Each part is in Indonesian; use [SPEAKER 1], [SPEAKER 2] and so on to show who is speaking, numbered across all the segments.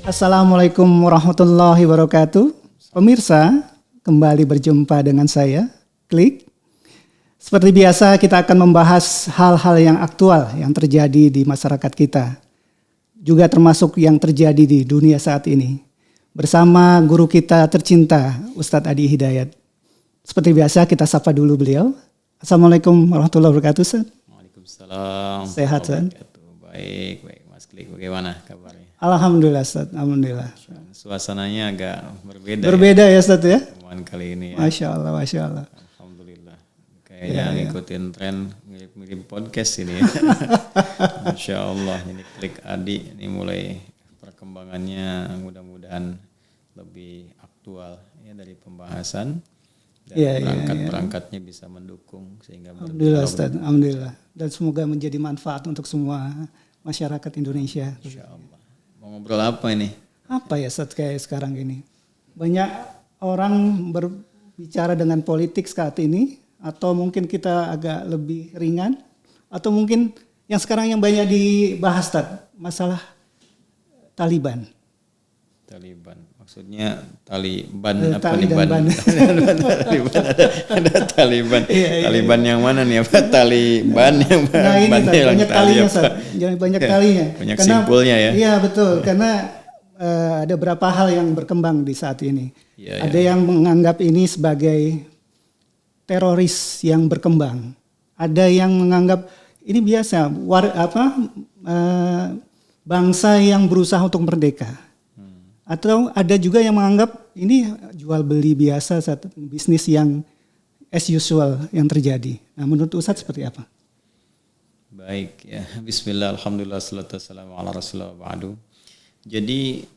[SPEAKER 1] Assalamualaikum warahmatullahi wabarakatuh. Pemirsa, kembali berjumpa dengan saya, Klik. Seperti biasa kita akan membahas hal-hal yang aktual yang terjadi di masyarakat kita. Juga termasuk yang terjadi di dunia saat ini. Bersama guru kita tercinta, Ustadz Adi Hidayat. Seperti biasa kita sapa dulu beliau. Assalamualaikum warahmatullahi wabarakatuh, Ustadz.
[SPEAKER 2] Waalaikumsalam.
[SPEAKER 1] Sehat, Ustadz?
[SPEAKER 2] Baik, Mas Klik. Bagaimana kabarnya?
[SPEAKER 1] Alhamdulillah, Ustadz. Alhamdulillah.
[SPEAKER 2] Suasananya agak berbeda.
[SPEAKER 1] Berbeda ya, Ustadz ya?
[SPEAKER 2] Pertemuan kali ini ya.
[SPEAKER 1] Masya Allah, Masya Allah.
[SPEAKER 2] Alhamdulillah. Kayaknya ngikutin tren mirip-mirip podcast ini ya. Masya Allah. Ini Klik Adi ini mulai perkembangannya mudah-mudahan lebih aktual ya dari pembahasan. Dan perangkat-perangkatnya bisa mendukung sehingga
[SPEAKER 1] Alhamdulillah, Ustaz. Alhamdulillah. Dan semoga menjadi manfaat untuk semua masyarakat Indonesia.
[SPEAKER 2] Insya Allah. Mau ngobrol apa ini?
[SPEAKER 1] Apa ya, Ustaz, kayak sekarang ini? Banyak orang berbicara dengan politik saat ini, atau mungkin kita agak lebih ringan, atau mungkin yang sekarang yang banyak dibahas, Ustaz, masalah Taliban.
[SPEAKER 2] Taliban, maksudnya Taliban apa
[SPEAKER 1] Tali
[SPEAKER 2] nih
[SPEAKER 1] dan
[SPEAKER 2] ban?
[SPEAKER 1] ban.
[SPEAKER 2] Taliban ada Taliban.
[SPEAKER 1] Iya.
[SPEAKER 2] Taliban yang mana nih? Apa Taliban yang
[SPEAKER 1] Nah ini
[SPEAKER 2] bannya yang
[SPEAKER 1] banyak
[SPEAKER 2] tali
[SPEAKER 1] talinya,
[SPEAKER 2] apa?
[SPEAKER 1] Ustaz. Jangan banyak talinya.
[SPEAKER 2] Banyak simpulnya ya.
[SPEAKER 1] Iya betul, karena ada beberapa hal yang berkembang di saat ini.
[SPEAKER 2] Iya,
[SPEAKER 1] Ada yang menganggap ini sebagai teroris yang berkembang. Ada yang menganggap ini biasa bangsa yang berusaha untuk merdeka. Atau ada juga yang menganggap ini jual beli biasa, bisnis yang as usual yang terjadi. Nah, menurut Ustadz seperti apa?
[SPEAKER 2] Baik ya. Bismillah, alhamdulillah, salatu wassalamu ala rasulullah ba'du. Jadi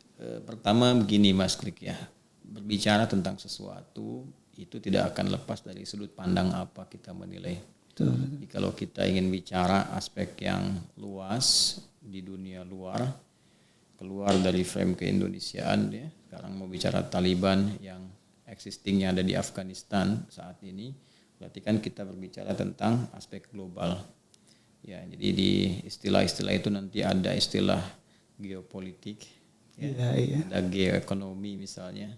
[SPEAKER 2] pertama begini Mas Klik ya. Berbicara tentang sesuatu itu tidak akan lepas dari sudut pandang apa kita menilai.
[SPEAKER 1] Betul.
[SPEAKER 2] Jadi kalau kita ingin bicara aspek yang luas di dunia luar, keluar dari frame keindonesiaan ya. Sekarang mau bicara Taliban yang existingnya ada di Afghanistan saat ini, berarti kan kita berbicara tentang aspek global. Ya, jadi di istilah-istilah itu nanti ada istilah geopolitik, ya, ada geoekonomi misalnya,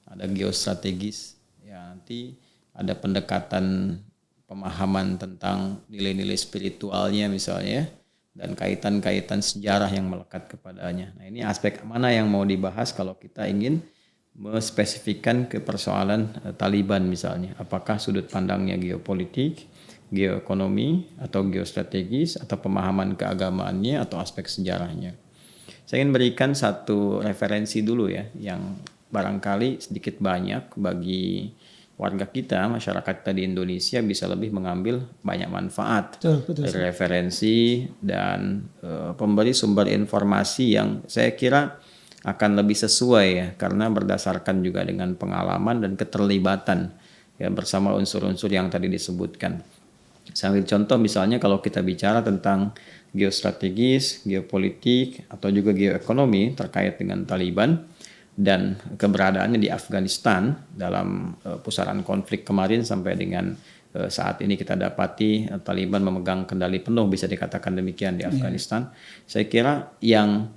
[SPEAKER 2] ada geostrategis, ya nanti ada pendekatan pemahaman tentang nilai-nilai spiritualnya misalnya, dan kaitan-kaitan sejarah yang melekat kepadanya. Nah ini aspek mana yang mau dibahas kalau kita ingin mespesifikkan ke persoalan Taliban misalnya. Apakah sudut pandangnya geopolitik, geoekonomi, atau geostrategis, atau pemahaman keagamaannya, atau aspek sejarahnya. Saya ingin berikan satu referensi dulu ya, yang barangkali sedikit banyak bagi warga kita, masyarakat kita di Indonesia bisa lebih mengambil banyak manfaat dari referensi dan pemberi sumber informasi yang saya kira akan lebih sesuai ya, karena berdasarkan juga dengan pengalaman dan keterlibatan ya bersama unsur-unsur yang tadi disebutkan. Sambil contoh misalnya kalau kita bicara tentang geostrategis, geopolitik atau juga geoekonomi terkait dengan Taliban dan keberadaannya di Afghanistan dalam pusaran konflik kemarin sampai dengan saat ini kita dapati Taliban memegang kendali penuh, bisa dikatakan demikian di Afghanistan. Saya kira yang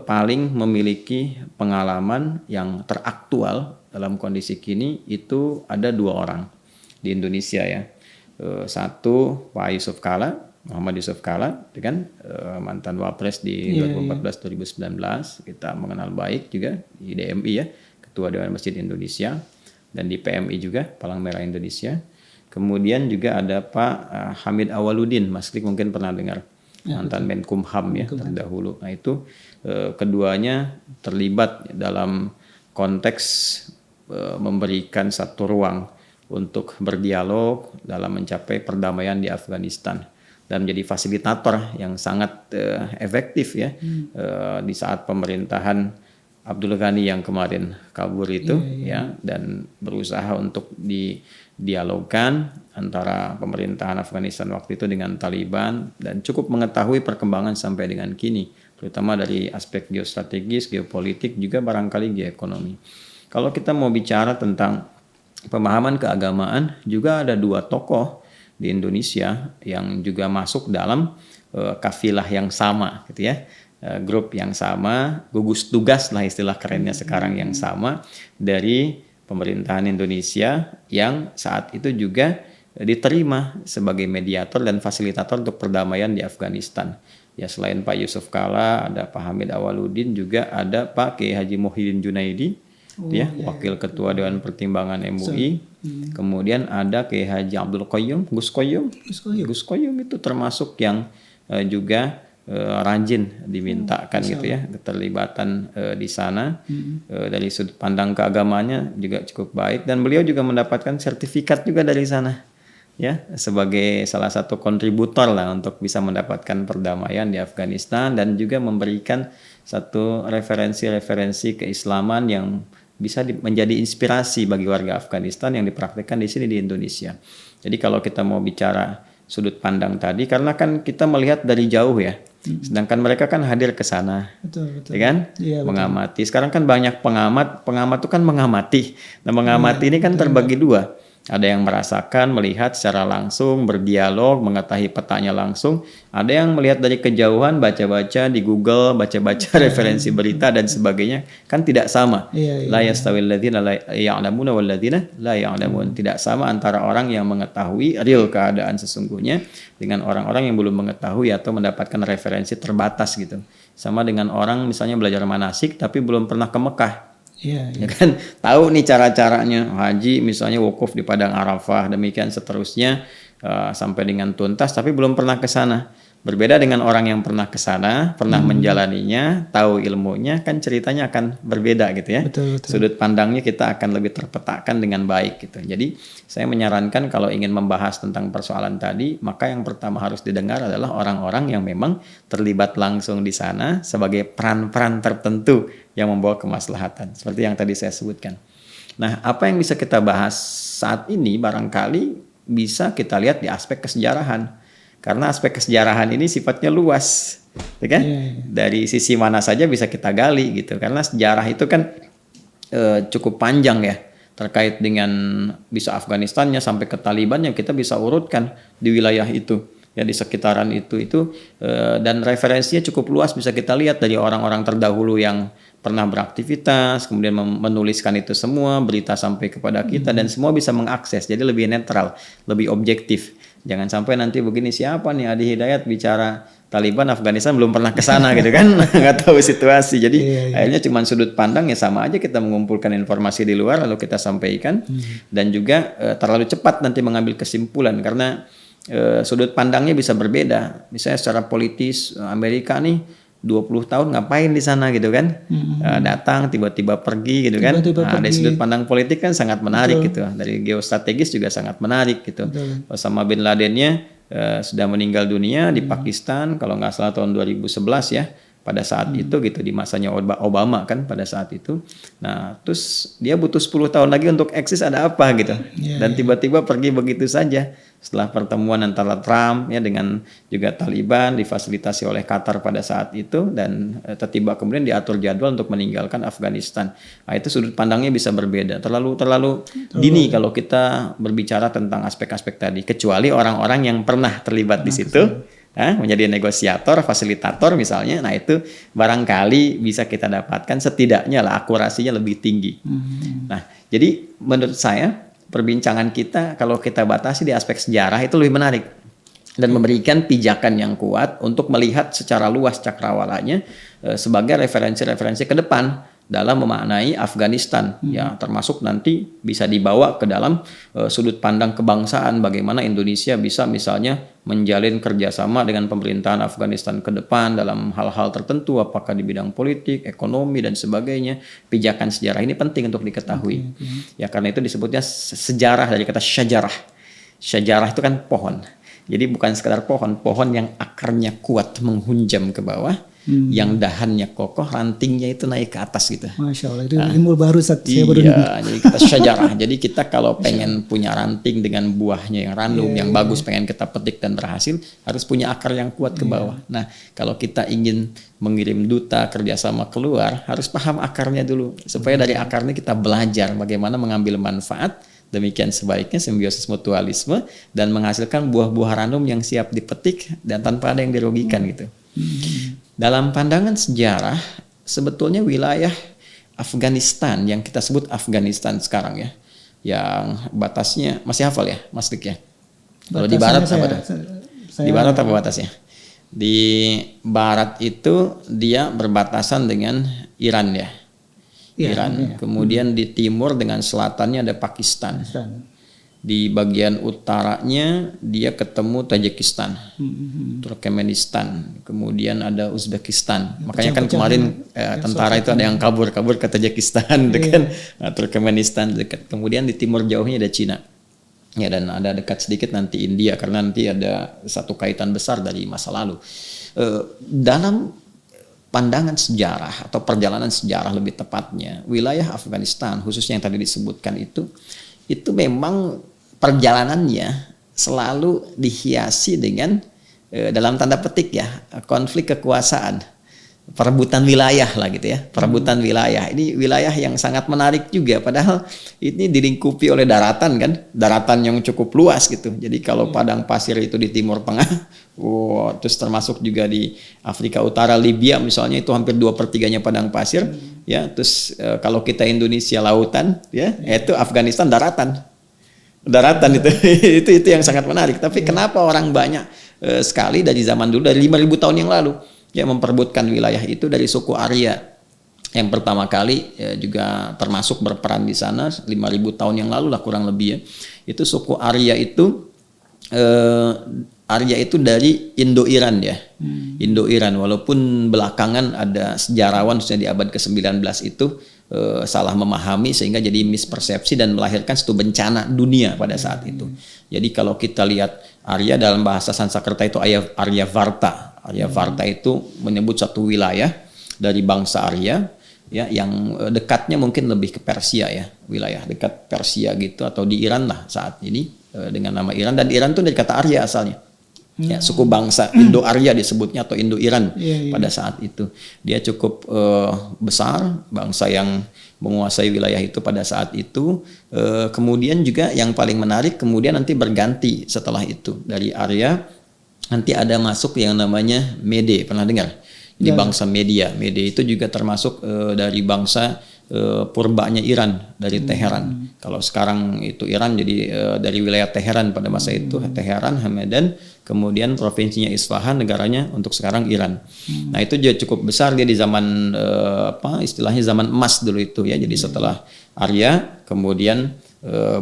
[SPEAKER 2] paling memiliki pengalaman yang teraktual dalam kondisi kini itu ada dua orang di Indonesia ya. Satu Pak Yusuf Kalla, Muhammad Yusuf Kalla, kan mantan Wapres di 2014-2019, kita mengenal baik juga di DMI ya, Ketua Dewan Masjid Indonesia, dan di PMI juga, Palang Merah Indonesia. Kemudian juga ada Pak Hamid Awaludin, Mas Klik mungkin pernah dengar, mantan Menkumham ya terdahulu. Nah itu keduanya terlibat dalam konteks memberikan satu ruang untuk berdialog dalam mencapai perdamaian di Afghanistan dan menjadi fasilitator yang sangat efektif ya di saat pemerintahan Abdul Ghani yang kemarin kabur itu ya, dan berusaha untuk didialogkan antara pemerintahan Afghanistan waktu itu dengan Taliban dan cukup mengetahui perkembangan sampai dengan kini, terutama dari aspek geostrategis, geopolitik juga barangkali geoekonomi. Kalau kita mau bicara tentang pemahaman keagamaan, juga ada dua tokoh di Indonesia yang juga masuk dalam kafilah yang sama gitu ya. grup yang sama, gugus tugas lah istilah kerennya sekarang yang sama dari pemerintahan Indonesia yang saat itu juga diterima sebagai mediator dan fasilitator untuk perdamaian di Afghanistan. Ya selain Pak Yusuf Kalla, ada Pak Hamid Awaludin, juga ada Pak Kiai Haji Muhyiddin Junaidi, Wakil Ketua Dewan Pertimbangan MUI. Kemudian ada Kiai Haji Abdul Qayyum, Gus Qayyum itu termasuk yang juga rajin dimintakan gitu ya keterlibatan di sana. Dari sudut pandang keagamanya juga cukup baik, dan beliau juga mendapatkan sertifikat juga dari sana ya sebagai salah satu kontributor lah untuk bisa mendapatkan perdamaian di Afghanistan, dan juga memberikan satu referensi-referensi keislaman yang bisa menjadi inspirasi bagi warga Afghanistan yang dipraktikkan di sini di Indonesia. Jadi kalau kita mau bicara sudut pandang tadi, karena kan kita melihat dari jauh ya, sedangkan mereka kan hadir ke sana, ya kan, mengamati. Sekarang kan banyak pengamat itu kan mengamati. Nah mengamati ini kan terbagi dua. Ada yang merasakan, melihat secara langsung, berdialog, mengetahui petanya langsung. Ada yang melihat dari kejauhan, baca-baca di Google, baca-baca referensi berita dan sebagainya. Kan tidak sama. La yastawil ladzina la ya'lamuna wal ladzina la ya'lamun. Tidak sama antara orang yang mengetahui real keadaan sesungguhnya dengan orang-orang yang belum mengetahui atau mendapatkan referensi terbatas gitu. Sama dengan orang misalnya belajar manasik tapi belum pernah ke Mekah. Ya kan, tahu nih cara-caranya haji misalnya wukuf di Padang Arafah, demikian seterusnya sampai dengan tuntas, tapi belum pernah ke sana. Berbeda dengan orang yang pernah ke sana, pernah menjalaninya, tahu ilmunya, kan ceritanya akan berbeda gitu ya.
[SPEAKER 1] Betul.
[SPEAKER 2] Sudut pandangnya kita akan lebih terpetakan dengan baik gitu. Jadi saya menyarankan kalau ingin membahas tentang persoalan tadi, maka yang pertama harus didengar adalah orang-orang yang memang terlibat langsung di sana sebagai peran-peran tertentu yang membawa kemaslahatan. Seperti yang tadi saya sebutkan. Nah, apa yang bisa kita bahas saat ini barangkali bisa kita lihat di aspek kesejarahan. Karena aspek kesejarahan ini sifatnya luas, ya kan? Dari sisi mana saja bisa kita gali gitu. Karena sejarah itu kan cukup panjang ya, terkait dengan bisa Afghanistannya sampai ke Taliban yang kita bisa urutkan di wilayah itu, ya di sekitaran itu dan referensinya cukup luas, bisa kita lihat dari orang-orang terdahulu yang pernah beraktivitas, kemudian menuliskan itu semua, berita sampai kepada kita dan semua bisa mengakses, jadi lebih netral, lebih objektif. Jangan sampai nanti begini, siapa nih Adi Hidayat bicara Taliban Afghanistan belum pernah ke sana gitu kan, nggak tahu situasi. Jadi akhirnya cuma sudut pandang, ya sama aja kita mengumpulkan informasi di luar lalu kita sampaikan dan juga terlalu cepat nanti mengambil kesimpulan karena sudut pandangnya bisa berbeda. Misalnya secara politis Amerika nih 20 tahun ngapain di sana gitu kan, datang tiba-tiba pergi gitu kan. Dari sudut pandang politik kan sangat menarik gitu, dari geostrategis juga sangat menarik gitu. Osama bin Ladennya sudah meninggal dunia di Pakistan kalau nggak salah tahun 2011 ya, pada saat itu gitu, di masanya Obama kan pada saat itu. Nah terus dia butuh 10 tahun lagi untuk eksis, ada apa gitu, dan tiba-tiba pergi begitu saja. Setelah pertemuan antara Trump ya dengan juga Taliban difasilitasi oleh Qatar pada saat itu, dan tiba kemudian diatur jadwal untuk meninggalkan Afghanistan. Nah, itu sudut pandangnya bisa berbeda. Terlalu dini kalau kita berbicara tentang aspek-aspek tadi, kecuali orang-orang yang pernah terlibat di situ, menjadi negosiator, fasilitator misalnya. Nah, itu barangkali bisa kita dapatkan setidaknya lah akurasinya lebih tinggi. Nah, jadi menurut saya perbincangan kita kalau kita batasi di aspek sejarah itu lebih menarik dan memberikan pijakan yang kuat untuk melihat secara luas cakrawalanya sebagai referensi-referensi ke depan dalam memaknai Afghanistan ya, termasuk nanti bisa dibawa ke dalam sudut pandang kebangsaan, bagaimana Indonesia bisa misalnya menjalin kerjasama dengan pemerintahan Afghanistan ke depan dalam hal-hal tertentu, apakah di bidang politik, ekonomi dan sebagainya. Pijakan sejarah ini penting untuk diketahui. Ya karena itu disebutnya sejarah dari kata syajarah. Syajarah itu kan pohon. Jadi bukan sekedar pohon yang akarnya kuat menghunjam ke bawah, yang dahannya kokoh, rantingnya itu naik ke atas gitu.
[SPEAKER 1] Masya Allah, itu ilmu baru saya baru
[SPEAKER 2] dengar. Jadi kita syajarah. Jadi kita kalau pengen punya ranting dengan buahnya yang random, yang bagus, pengen kita petik dan berhasil, harus punya akar yang kuat ke bawah. Nah, kalau kita ingin mengirim duta kerjasama keluar, harus paham akarnya dulu, supaya dari akarnya kita belajar bagaimana mengambil manfaat. Demikian sebaiknya simbiosis mutualisme dan menghasilkan buah-buah random yang siap dipetik dan tanpa ada yang dirugikan gitu. Dalam pandangan sejarah, sebetulnya wilayah Afghanistan yang kita sebut Afghanistan sekarang ya, yang batasnya masih hafal ya, Mas Dik ya? Kalau di barat apa tuh? Di barat apa batasnya? Di barat itu dia berbatasan dengan Iran ya. Iran. Kemudian di timur dengan selatannya ada Pakistan. Di bagian utaranya dia ketemu Tajikistan, Turkmenistan, kemudian ada Uzbekistan. Makanya kan kemarin tentara itu ada yang kabur ke Tajikistan, dekat Turkmenistan dekat. Kemudian di timur jauhnya ada Cina. Ya, dan ada dekat sedikit nanti India, karena nanti ada satu kaitan besar dari masa lalu. Dalam pandangan sejarah atau perjalanan sejarah lebih tepatnya, wilayah Afghanistan khususnya yang tadi disebutkan itu memang perjalanannya selalu dihiasi dengan dalam tanda petik ya, konflik kekuasaan, perebutan wilayah lah gitu ya, perebutan wilayah. Ini wilayah yang sangat menarik juga, padahal ini dilingkupi oleh daratan kan, daratan yang cukup luas gitu. Jadi kalau padang pasir itu di Timur Tengah, terus termasuk juga di Afrika Utara, Libya misalnya itu hampir 2/3-nya padang pasir, ya. Terus kalau kita Indonesia lautan, ya, itu Afghanistan daratan itu yang sangat menarik. Tapi kenapa orang banyak sekali dari zaman dulu, dari 5.000 tahun yang lalu, ya, memperebutkan wilayah itu dari suku Arya yang pertama kali juga termasuk berperan di sana 5.000 tahun yang lalu lah kurang lebih ya. Itu suku Arya itu dari Indo-Iran ya. Indo-Iran, walaupun belakangan ada sejarawan khususnya di abad ke-19 itu salah memahami sehingga jadi mispersepsi dan melahirkan satu bencana dunia pada saat itu. Jadi kalau kita lihat Arya dalam bahasa Sanskerta itu Aryavarta. Aryavarta itu menyebut satu wilayah dari bangsa Arya ya, yang dekatnya mungkin lebih ke Persia ya, wilayah dekat Persia gitu, atau di Iran lah saat ini dengan nama Iran. Dan Iran itu dari kata Arya asalnya. Ya, suku bangsa Indo-Arya disebutnya atau Indo-Iran pada saat itu. Dia cukup besar, bangsa yang menguasai wilayah itu pada saat itu. Kemudian juga yang paling menarik, kemudian nanti berganti setelah itu. Dari Arya nanti ada masuk yang namanya Mede, pernah dengar? Jadi bangsa Media. Mede itu juga termasuk dari bangsa purbanya Iran, dari Teheran. Kalau sekarang itu Iran, jadi dari wilayah Teheran pada masa itu, Teheran, Hamadan, kemudian provinsinya Isfahan, negaranya untuk sekarang Iran. Nah itu juga cukup besar dia di zaman istilahnya zaman emas dulu itu ya. Jadi setelah Arya kemudian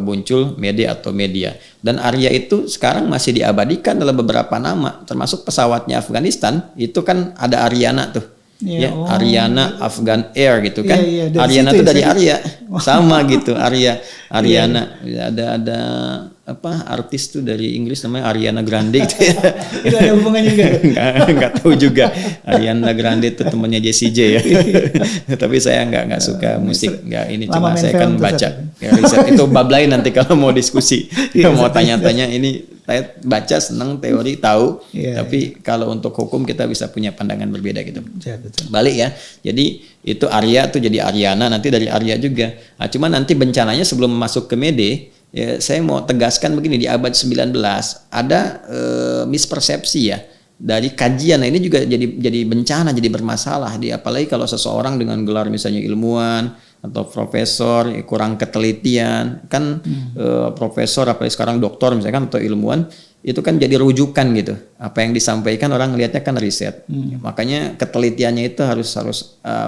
[SPEAKER 2] muncul Mede atau Media. Dan Arya itu sekarang masih diabadikan dalam beberapa nama, termasuk pesawatnya Afghanistan itu kan ada Aryana tuh. Aryana Afghan Air gitu kan. Aryana itu dari Arya. Sama gitu, Aryana. Ada artis tuh dari Inggris namanya Ariana Grande gitu ya.
[SPEAKER 1] Itu ada hubungannya juga?
[SPEAKER 2] Enggak tahu juga. Ariana Grande itu temannya Jessie J ya. Tapi saya enggak suka musik, ini cuma saya kan baca. Ya, riset itu bab lain nanti kalau mau diskusi. Mau tanya-tanya ini saya baca, senang teori tahu, tapi kalau untuk hukum kita bisa punya pandangan berbeda gitu. Balik ya. Jadi itu Arya tuh jadi Aryana, nanti dari Arya juga. Nah, cuma nanti bencananya sebelum masuk ke Mede, ya, saya mau tegaskan begini, di abad 19 ada mispersepsi ya dari kajian. Nah, ini juga jadi bencana, jadi bermasalah apalagi kalau seseorang dengan gelar misalnya ilmuwan atau profesor kurang ketelitian kan. Profesor apalagi sekarang doktor misalkan atau ilmuwan itu kan jadi rujukan gitu, apa yang disampaikan orang ngelihatnya kan riset. Makanya ketelitiannya itu harus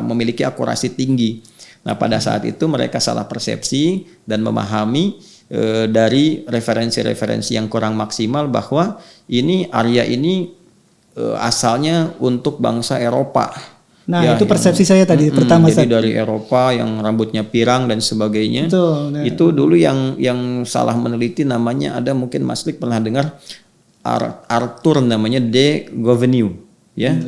[SPEAKER 2] memiliki akurasi tinggi. Nah pada saat itu mereka salah persepsi dan memahami dari referensi-referensi yang kurang maksimal bahwa ini Arya ini asalnya untuk bangsa Eropa.
[SPEAKER 1] Nah ya, itu persepsi saya tadi pertama.
[SPEAKER 2] Jadi dari Eropa yang rambutnya pirang dan sebagainya. Betul, nah. Itu dulu yang salah meneliti namanya, ada mungkin Mas Lik pernah dengar Arthur namanya de Gobineau ya.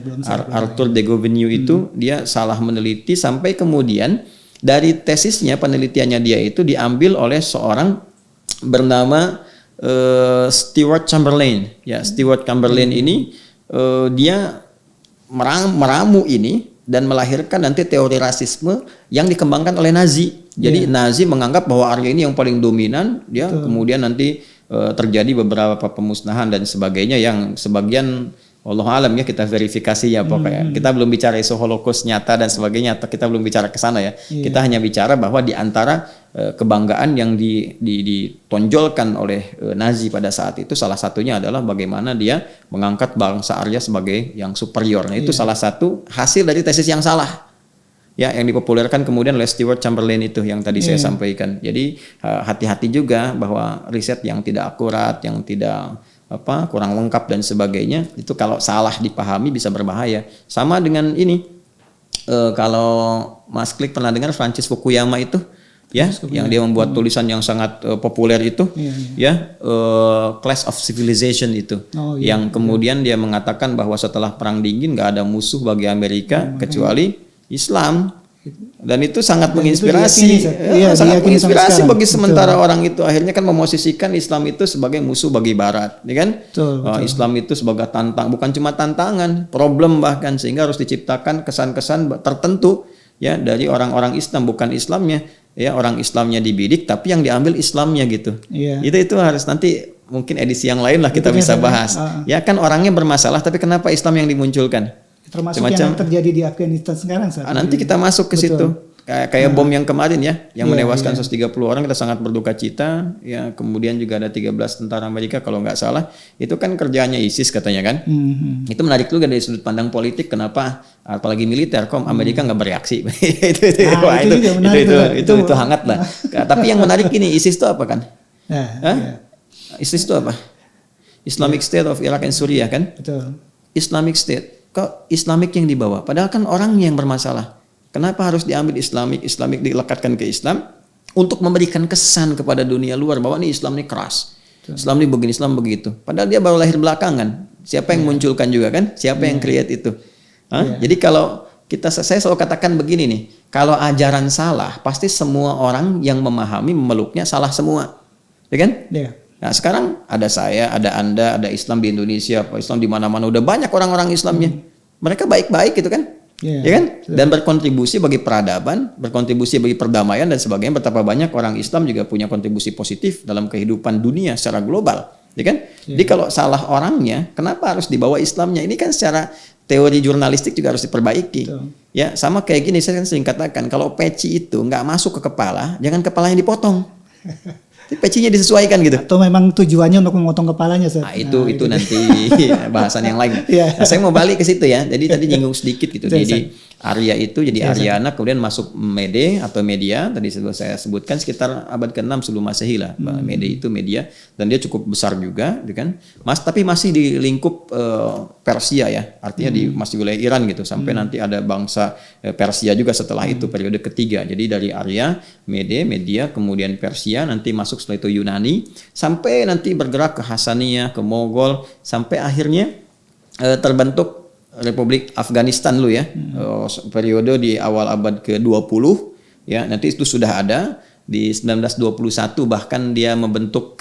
[SPEAKER 2] Arthur de Gobineau itu dia salah meneliti sampai kemudian dari tesisnya, penelitiannya dia itu diambil oleh seorang bernama Stewart Chamberlain ya. Stewart Chamberlain ini dia meramu ini dan melahirkan nanti teori rasisme yang dikembangkan oleh Nazi. Jadi Nazi menganggap bahwa Arya ini yang paling dominan, kemudian nanti terjadi beberapa pemusnahan dan sebagainya yang sebagian Allah alam ya, kita verifikasi ya pokoknya. Kita belum bicara isu Holocaust nyata dan sebagainya, atau kita belum bicara ke sana ya. Kita hanya bicara bahwa di antara kebanggaan yang ditonjolkan oleh Nazi pada saat itu, salah satunya adalah bagaimana dia mengangkat bangsa Arya sebagai yang superior. Nah, itu salah satu hasil dari tesis yang salah. Ya, yang dipopulerkan kemudian oleh Stewart Chamberlain itu yang tadi saya sampaikan. Jadi hati-hati juga bahwa riset yang tidak akurat, yang tidak kurang lengkap dan sebagainya, itu kalau salah dipahami bisa berbahaya. Sama dengan ini, kalau Mas Klik pernah dengar Francis Fukuyama itu, ya, yang dia membuat tulisan yang sangat populer itu, Clash of Civilization itu, yang kemudian dia mengatakan bahwa setelah Perang Dingin nggak ada musuh bagi Amerika kecuali Islam. Dan itu sangat menginspirasi, sangat menginspirasi bagi sementara orang itu akhirnya kan memosisikan Islam itu sebagai musuh bagi Barat, ya kan? Islam itu sebagai bukan cuma tantangan, problem bahkan, sehingga harus diciptakan kesan-kesan tertentu ya dari orang-orang Islam, bukan Islamnya, ya orang Islamnya dibidik tapi yang diambil Islamnya gitu. Itu harus nanti mungkin edisi yang lain lah kita bisa bahas. Ya kan orangnya bermasalah tapi kenapa Islam yang dimunculkan?
[SPEAKER 1] Termasuk yang terjadi di Afghanistan sekarang saat
[SPEAKER 2] nanti kita masuk ke situ. Kayak bom yang kemarin ya, yang menewaskan 130 orang, kita sangat berduka cita. Ya, kemudian juga ada 13 tentara Amerika kalau nggak salah. Itu kan kerjaannya ISIS katanya kan. Itu menarik juga dari sudut pandang politik. Kenapa? Apalagi militer, kok Amerika nggak bereaksi? itu hangat lah. Tapi yang menarik ini, ISIS itu apa kan? ISIS itu apa? Islamic State of Iraq and Syria kan?
[SPEAKER 1] Betul.
[SPEAKER 2] Islamic State. Kok Islamik yang dibawa? Padahal kan orangnya yang bermasalah. Kenapa harus diambil Islamik dilekatkan ke Islam untuk memberikan kesan kepada dunia luar bahwa ini Islam ini keras. Islam ini begini, Islam begitu. Padahal dia baru lahir belakangan. Siapa yang munculkan juga kan? Siapa yang create itu? Jadi kalau saya selalu katakan begini nih, kalau ajaran salah, pasti semua orang yang memahami memeluknya salah semua. Ya kan? Nah, sekarang ada saya, ada Anda, ada Islam di Indonesia, Islam di mana-mana, udah banyak orang-orang Islamnya. Mereka baik-baik gitu kan? Ya kan? Dan berkontribusi bagi peradaban, berkontribusi bagi perdamaian dan sebagainya. Betapa banyak orang Islam juga punya kontribusi positif dalam kehidupan dunia secara global, ya kan? Jadi kalau salah orangnya, kenapa harus dibawa Islamnya? Ini kan secara teori jurnalistik juga harus diperbaiki. Ya, sama kayak gini, saya kan sering katakan, kalau peci itu nggak masuk ke kepala, jangan kepalanya dipotong. Pecinya disesuaikan gitu.
[SPEAKER 1] Atau memang tujuannya untuk memotong kepalanya, Ustaz?
[SPEAKER 2] Nah, itu nanti bahasan yang lain. Nah, saya mau balik ke situ ya. Jadi tadi nyinggung sedikit gitu. Jadi Arya itu jadi Aryana, kemudian masuk Mede atau media. Tadi saya sebutkan sekitar abad ke-6 sebelum Masehi lah. Mede itu media dan dia cukup besar juga, gitu kan. Tapi masih di lingkup Persia ya. Artinya masih wilayah Iran gitu. Sampai nanti ada bangsa Persia juga setelah itu periode ketiga. Jadi dari Arya, Mede, media, kemudian Persia, nanti masuk setelah itu Yunani, sampai nanti bergerak ke Hasaniyah, ke Mogol, sampai akhirnya terbentuk Republik Afghanistan ya. Periode di awal abad ke-20 ya, nanti itu sudah ada di 1921 bahkan dia membentuk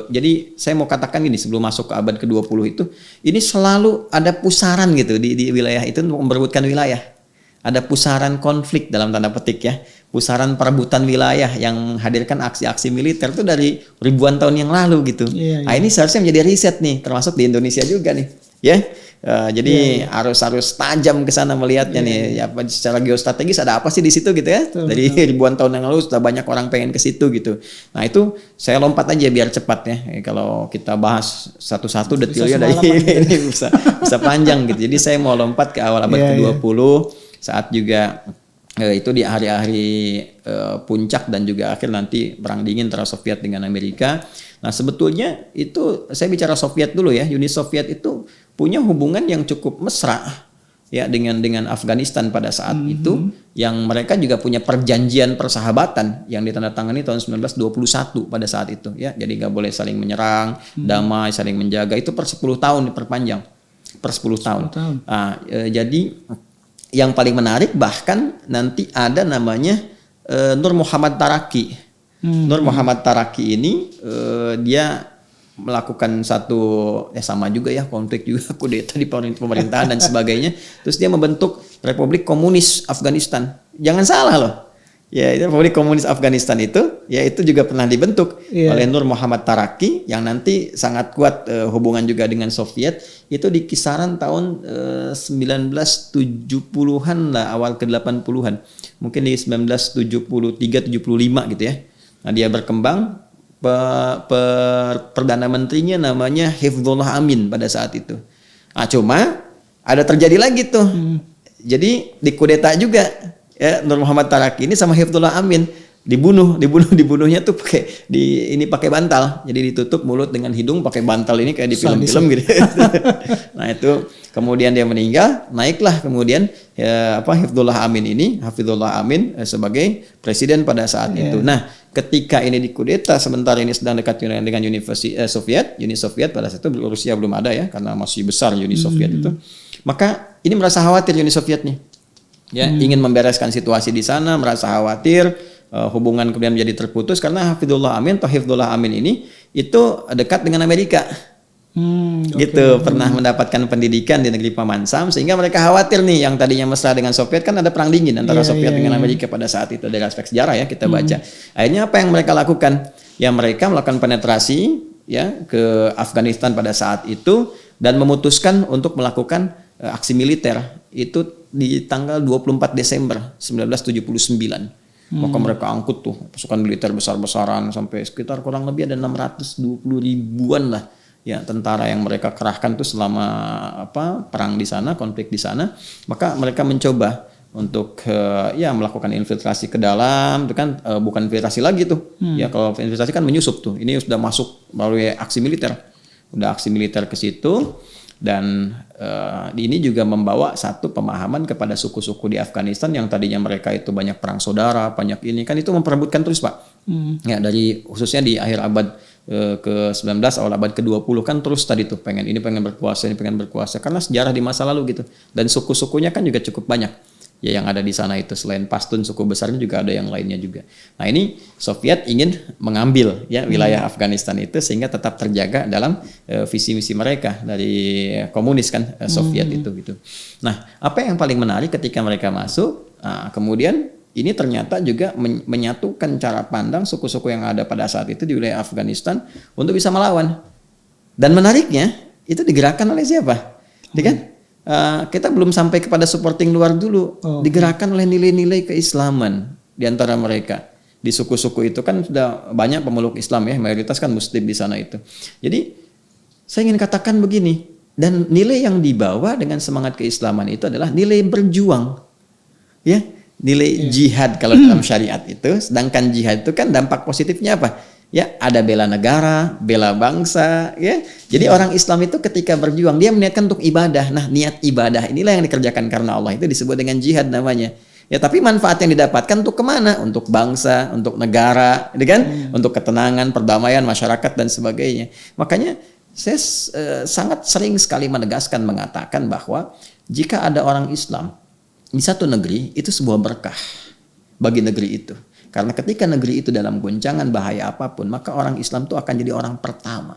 [SPEAKER 2] jadi saya mau katakan gini, sebelum masuk ke abad ke-20 itu ini selalu ada pusaran gitu di wilayah itu untuk memperebutkan wilayah. Ada pusaran konflik dalam tanda petik ya, pusaran perebutan wilayah yang menghadirkan aksi-aksi militer itu dari ribuan tahun yang lalu gitu. Nah, ini seharusnya menjadi riset nih, termasuk di Indonesia juga nih, ya. Jadi harus tajam ke sana melihatnya nih. Ya, secara geostrategis ada apa sih di situ gitu ya? Dari ribuan tahun yang lalu sudah banyak orang pengen ke situ gitu. Nah, itu saya lompat aja biar cepat ya. Kalau kita bahas satu-satu detailnya dari ini bisa panjang gitu. Jadi saya mau lompat ke awal abad ke-20 saat juga itu di hari-hari puncak dan juga akhir nanti perang dingin antara Soviet dengan Amerika. Nah, sebetulnya itu saya bicara Soviet dulu ya. Uni Soviet itu punya hubungan yang cukup mesra ya dengan Afghanistan pada saat itu, yang mereka juga punya perjanjian persahabatan yang ditandatangani tahun 1921 pada saat itu ya. Jadi nggak boleh saling menyerang, damai, saling menjaga. Itu per 10 tahun diperpanjang. Per 10 tahun. Nah, jadi yang paling menarik bahkan nanti ada namanya Nur Muhammad Taraki. Nur Muhammad Taraki ini dia melakukan satu sama juga ya, konflik juga, kudeta di pemerintahan dan sebagainya. Terus dia membentuk Republik Komunis Afghanistan. Jangan salah loh. Ya, itu Republik Komunis Afghanistan itu ya itu juga pernah dibentuk
[SPEAKER 1] Iya.
[SPEAKER 2] oleh Nur Muhammad Taraki yang nanti sangat kuat hubungan juga dengan Soviet, itu di kisaran tahun 1970-an lah, awal ke 80-an. Mungkin di 1973 75 gitu ya. Nah, dia berkembang, Perdana Menterinya namanya Hifdzullah Amin pada saat itu. Nah, cuma ada terjadi lagi tuh. Jadi dikudeta juga ya, Nur Muhammad Taraki ini sama Hifdzullah Amin dibunuhnya tuh pakai bantal. Jadi ditutup mulut dengan hidung pakai bantal ini kayak di film-film gitu. Nah, itu kemudian dia meninggal, naiklah kemudian Hifdzullah Amin sebagai presiden pada saat itu. Nah, ketika ini dikudeta, sementara ini sedang dekat dengan Uni Soviet pada saat itu, Rusia belum ada ya, karena masih besar Uni Soviet itu. Maka ini merasa khawatir Uni Soviet nih. Ya, ingin membereskan situasi di sana, merasa khawatir, hubungan kemudian menjadi terputus karena Hifdzullah Amin ini itu dekat dengan Amerika. Gitu, pernah mendapatkan pendidikan di negeri Paman Sam, sehingga mereka khawatir nih, yang tadinya mesra dengan Soviet, kan ada perang dingin antara Soviet dengan Amerika pada saat itu, dari aspek sejarah ya kita baca. Akhirnya apa yang mereka lakukan? Ya, mereka melakukan penetrasi ya ke Afghanistan pada saat itu dan memutuskan untuk melakukan aksi militer itu di tanggal 24 Desember 1979. Maka mereka angkut tuh pasukan militer besar-besaran sampai sekitar kurang lebih ada 620 ribuan lah ya tentara yang mereka kerahkan tuh selama perang di sana, konflik di sana. Maka mereka mencoba untuk melakukan infiltrasi ke dalam, itu kan bukan infiltrasi lagi tuh. Ya, kalau infiltrasi kan menyusup tuh. Ini sudah masuk melalui aksi militer. Udah aksi militer ke situ. Dan ini juga membawa satu pemahaman kepada suku-suku di Afghanistan yang tadinya mereka itu banyak perang saudara, banyak ini kan itu memperebutkan terus Pak. Ya, dari khususnya di akhir abad ke-19 awal abad ke-20 kan terus tadi tuh pengen berkuasa, ini pengen berkuasa karena sejarah di masa lalu gitu. Dan suku-sukunya kan juga cukup banyak. Ya, yang ada di sana itu selain Pashtun, suku besarnya juga ada yang lainnya juga. Nah, ini Soviet ingin mengambil ya wilayah Afghanistan itu sehingga tetap terjaga dalam visi misi mereka dari komunis kan Soviet itu gitu. Nah, apa yang paling menarik ketika mereka masuk, kemudian ini ternyata juga menyatukan cara pandang suku-suku yang ada pada saat itu di wilayah Afghanistan untuk bisa melawan. Dan menariknya itu digerakkan oleh siapa? Kan? Kita belum sampai kepada supporting luar dulu, digerakkan oleh nilai-nilai keislaman di antara mereka. Di suku-suku itu kan sudah banyak pemeluk Islam ya, mayoritas kan Muslim di sana itu. Jadi saya ingin katakan begini, dan nilai yang dibawa dengan semangat keislaman itu adalah nilai berjuang, ya, nilai jihad kalau dalam syariat itu. Sedangkan jihad itu kan dampak positifnya apa? Ya, ada bela negara, bela bangsa, ya. Jadi orang Islam itu ketika berjuang dia meniatkan untuk ibadah. Nah, niat ibadah inilah yang dikerjakan karena Allah itu disebut dengan jihad namanya. Ya, tapi manfaat yang didapatkan untuk kemana? Untuk bangsa, untuk negara, kan? Untuk ketenangan, perdamaian masyarakat dan sebagainya. Makanya saya sangat sering sekali menegaskan mengatakan bahwa jika ada orang Islam di satu negeri itu sebuah berkah bagi negeri itu. Karena ketika negeri itu dalam goncangan bahaya apapun, maka orang Islam itu akan jadi orang pertama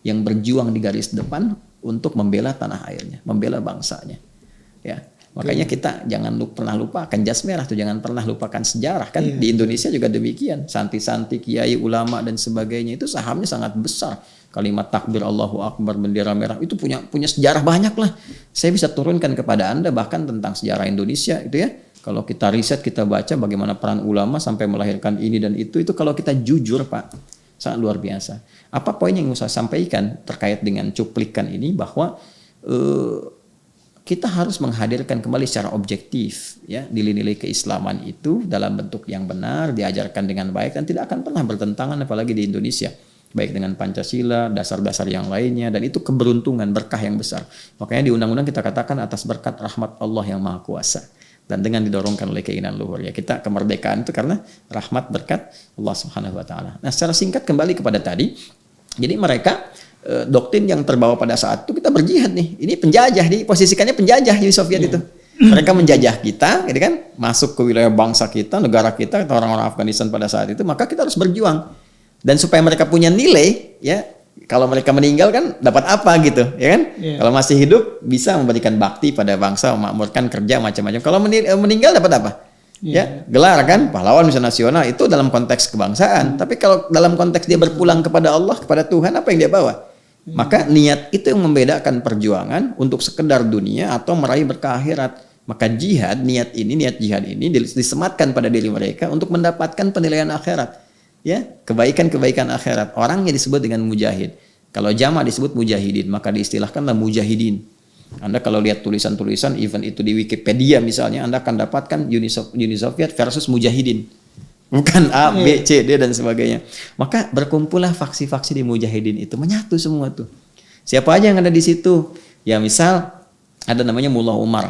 [SPEAKER 2] yang berjuang di garis depan untuk membela tanah airnya, membela bangsanya. Ya, makanya kita jangan pernah lupa akan jas merah tuh, jangan pernah lupakan sejarah kan. Di Indonesia juga demikian, santi-santi, kiai, ulama dan sebagainya itu sahamnya sangat besar. Kalimat takbir Allahu Akbar, bendera merah itu punya sejarah banyak lah. Saya bisa turunkan kepada Anda bahkan tentang sejarah Indonesia itu ya. Kalau kita riset, kita baca bagaimana peran ulama sampai melahirkan ini dan itu kalau kita jujur Pak, sangat luar biasa. Apa poin yang saya sampaikan terkait dengan cuplikan ini, bahwa kita harus menghadirkan kembali secara objektif ya nilai-nilai keislaman itu dalam bentuk yang benar, diajarkan dengan baik dan tidak akan pernah bertentangan apalagi di Indonesia. Baik dengan Pancasila, dasar-dasar yang lainnya, dan itu keberuntungan, berkah yang besar. Makanya di undang-undang kita katakan atas berkat rahmat Allah yang Maha Kuasa. Dan dengan didorongkan oleh keinginan luhur ya, kita kemerdekaan itu karena rahmat berkat Allah Subhanahu wa taala. Nah, secara singkat kembali kepada tadi. Jadi mereka doktrin yang terbawa pada saat itu, kita berjihad nih. Ini penjajah, posisikannya penjajah Uni Soviet itu. Mereka menjajah kita, gitu kan? Masuk ke wilayah bangsa kita, negara kita, orang-orang Afghanistan pada saat itu, maka kita harus berjuang. Dan supaya mereka punya nilai ya, kalau mereka meninggal kan dapat apa gitu, ya kan? Kalau masih hidup bisa memberikan bakti pada bangsa, memakmurkan, kerja macam-macam. Kalau meninggal dapat apa? Ya, gelar kan pahlawan misi nasional itu dalam konteks kebangsaan. Tapi kalau dalam konteks dia berpulang kepada Allah, kepada Tuhan, apa yang dia bawa? Maka niat itu yang membedakan perjuangan untuk sekedar dunia atau meraih berkah akhirat. Maka niat jihad ini disematkan pada diri mereka untuk mendapatkan penilaian akhirat. Ya, kebaikan-kebaikan akhirat. Orangnya disebut dengan mujahid. Kalau jamaah disebut mujahidin, maka diistilahkanlah mujahidin. Anda kalau lihat tulisan-tulisan event itu di Wikipedia misalnya, Anda akan dapatkan Uni Soviet versus mujahidin. Bukan A, B, C, D dan sebagainya. Maka berkumpullah faksi-faksi di mujahidin itu, menyatu semua tuh. Siapa aja yang ada di situ? Ya misal ada namanya Mullah Umar.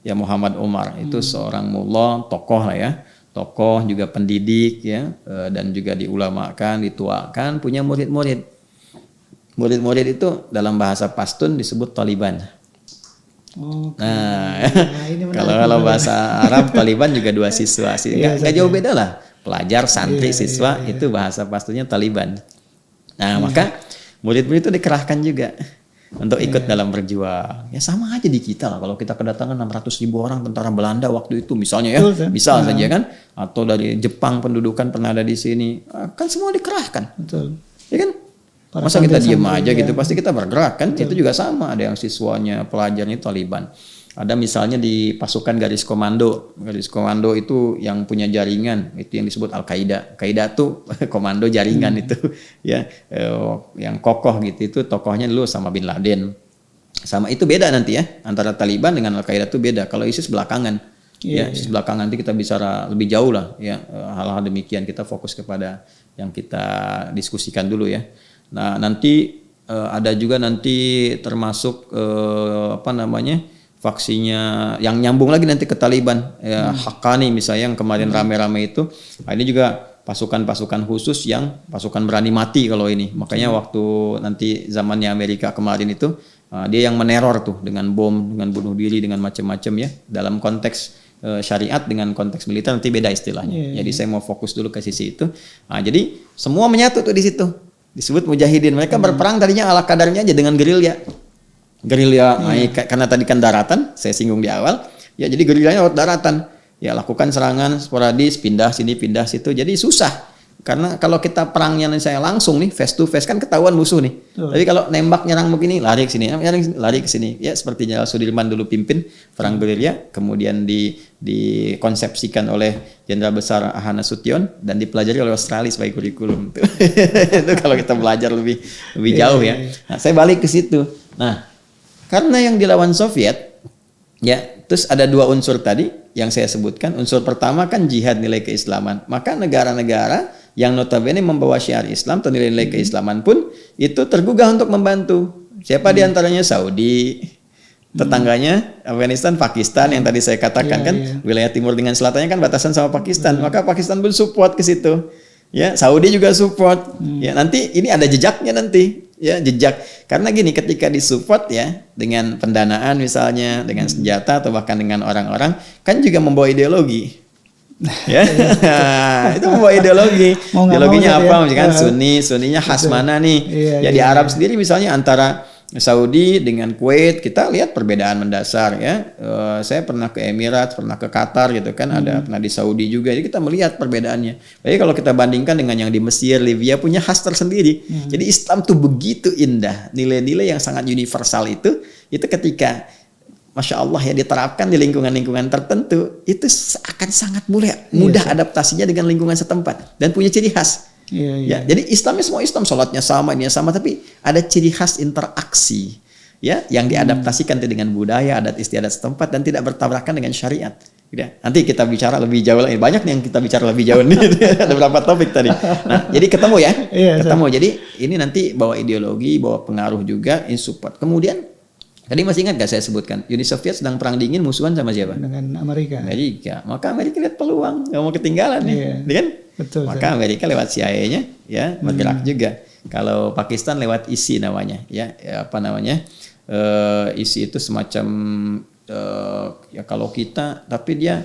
[SPEAKER 2] Ya Muhammad Umar itu seorang mullah, tokoh lah ya. Tokoh juga pendidik ya, dan juga diulamakan, dituakan, punya murid-murid. Murid-murid itu dalam bahasa Pashtun disebut Taliban. Nah, kalau bahasa Arab Taliban juga 2 siswa sih, nggak jauh beda lah. Pelajar, santri, siswa itu bahasa Pashtunnya Taliban. Nah, maka murid-murid itu dikerahkan juga untuk ikut dalam berjuang. Ya sama aja di kita lah. Kalau kita kedatangan 600.000 orang tentara Belanda waktu itu misalnya ya, misal saja kan, atau dari Jepang pendudukan pernah ada di sini, kan semua dikerahkan.
[SPEAKER 1] Betul.
[SPEAKER 2] Ya kan? Masa kita diem aja gitu, pasti kita bergerak kan. Itu juga sama, ada yang siswanya, pelajarnya Taliban. Ada misalnya di pasukan garis komando. Garis komando itu yang punya jaringan, itu yang disebut Al-Qaeda. Qaeda tuh komando jaringan itu ya, yang kokoh gitu. Itu tokohnya dulu sama Bin Laden. Sama itu beda nanti ya, antara Taliban dengan Al-Qaeda tuh beda. Kalau ISIS belakangan. Ya, ISIS belakangan nanti kita bicara lebih jauh lah ya, hal-hal demikian. Kita fokus kepada yang kita diskusikan dulu ya. Nah nanti ada juga nanti termasuk faksinya yang nyambung lagi nanti ke Taliban ya, Haqqani misalnya yang kemarin rame-rame itu. Nah, ini juga pasukan-pasukan khusus yang pasukan berani mati kalau ini. Makanya waktu nanti zamannya Amerika kemarin itu dia yang meneror tuh dengan bom, dengan bunuh diri, dengan macam-macam ya. Dalam konteks syariat dengan konteks militer nanti beda istilahnya. Jadi saya mau fokus dulu ke sisi itu. Nah, jadi semua menyatu tuh di situ. Disebut mujahidin. Mereka berperang tadinya ala kadarnya aja dengan gerilya. Karena tadi kan daratan, saya singgung di awal. Ya jadi gerilyanya lewat daratan. Ya lakukan serangan sporadis, pindah sini, pindah situ. Jadi susah. Karena kalau kita perangnya saya langsung nih, face to face kan ketahuan musuh nih. Tapi kalau nembak nyerang begini, lari ke sini, lari ke sini. Ya seperti Jenderal Sudirman dulu pimpin perang gerilya, kemudian dikonsepsikan oleh Jenderal Besar Ahana Sution dan dipelajari oleh Australia sebagai kurikulum. Itu kalau kita belajar lebih jauh ya. Nah, saya balik ke situ. Nah, karena yang dilawan Soviet, ya, terus ada 2 unsur tadi yang saya sebutkan. Unsur pertama kan jihad, nilai keislaman. Maka negara-negara yang notabene membawa syiar Islam atau nilai-nilai keislaman pun itu tergugah untuk membantu. Siapa diantaranya? Saudi, tetangganya Afghanistan, Pakistan yang tadi saya katakan wilayah timur dengan selatannya kan batasan sama Pakistan. Maka Pakistan pun support ke situ. Ya, Saudi juga support. Ya, nanti ini ada jejaknya nanti. Ya, jejak. Karena gini, ketika disupport ya dengan pendanaan misalnya, dengan senjata atau bahkan dengan orang-orang, kan juga membawa ideologi. Ya, itu membawa ideologi. Ideologinya apa? Misalkan Sunninya khas mana nih? Ya di Arab sendiri misalnya antara Saudi dengan Kuwait kita lihat perbedaan mendasar ya. Saya pernah ke Emirat, pernah ke Qatar gitu kan, pernah di Saudi juga. Jadi kita melihat perbedaannya. Jadi kalau kita bandingkan dengan yang di Mesir, Libya punya khas tersendiri. Jadi Islam tuh begitu indah, nilai-nilai yang sangat universal itu ketika Masya Allah ya diterapkan di lingkungan-lingkungan tertentu itu akan sangat mudah adaptasinya dengan lingkungan setempat dan punya ciri khas. Ya, jadi Islamnya semua Islam, sholatnya sama, ini sama, tapi ada ciri khas interaksi ya yang diadaptasikan dengan budaya, adat istiadat setempat dan tidak bertabrakan dengan syariat. Ya, nanti kita bicara lebih jauh lagi. Banyak yang kita bicara lebih jauh nih. Ada beberapa topik tadi. Nah, jadi ketemu ya. Ketemu. Jadi ini nanti bawa ideologi, bawa pengaruh juga, support. Kemudian tadi masih ingat gak saya sebutkan Uni Soviet sedang perang dingin musuhan sama siapa?
[SPEAKER 1] Dengan Amerika.
[SPEAKER 2] Maka Amerika lihat peluang, nggak mau ketinggalan nih, kan? Betul. Maka Amerika lewat CIA-nya ya bergerak juga. Kalau Pakistan lewat ISI namanya, ya apa namanya? ISI itu semacam ya kalau kita, tapi dia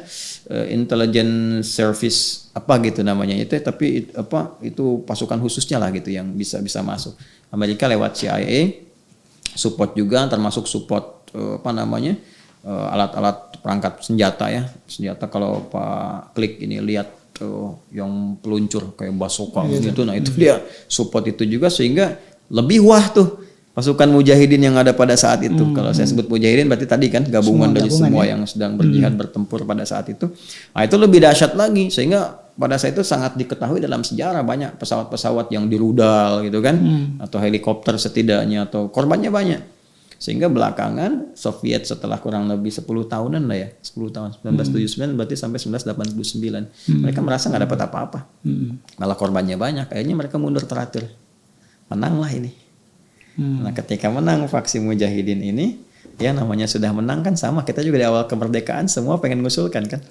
[SPEAKER 2] intelligence service apa gitu namanya itu, tapi itu pasukan khususnya lah gitu yang bisa masuk. Amerika lewat CIA. Support juga termasuk support alat-alat perangkat senjata ya. Senjata kalau Pak Klik ini lihat yang peluncur kayak bazooka gitu. Nah, itu dia support itu juga sehingga lebih wah tuh pasukan mujahidin yang ada pada saat itu. Kalau saya sebut mujahidin berarti tadi kan gabungan dari semua yang sedang berjihad bertempur pada saat itu. Nah, itu lebih dahsyat lagi sehingga pada saat itu sangat diketahui dalam sejarah banyak pesawat-pesawat yang dirudal gitu kan atau helikopter setidaknya atau korbannya banyak. Sehingga belakangan Soviet setelah kurang lebih 10 tahunan lah ya, 10 tahun 1979 berarti sampai 1989 mereka merasa nggak dapat apa-apa, malah korbannya banyak. Akhirnya mereka mundur teratur, menanglah ini. Nah, ketika menang faksi mujahidin ini, ya namanya sudah menang kan sama. Kita juga di awal kemerdekaan semua pengen ngusulkan kan.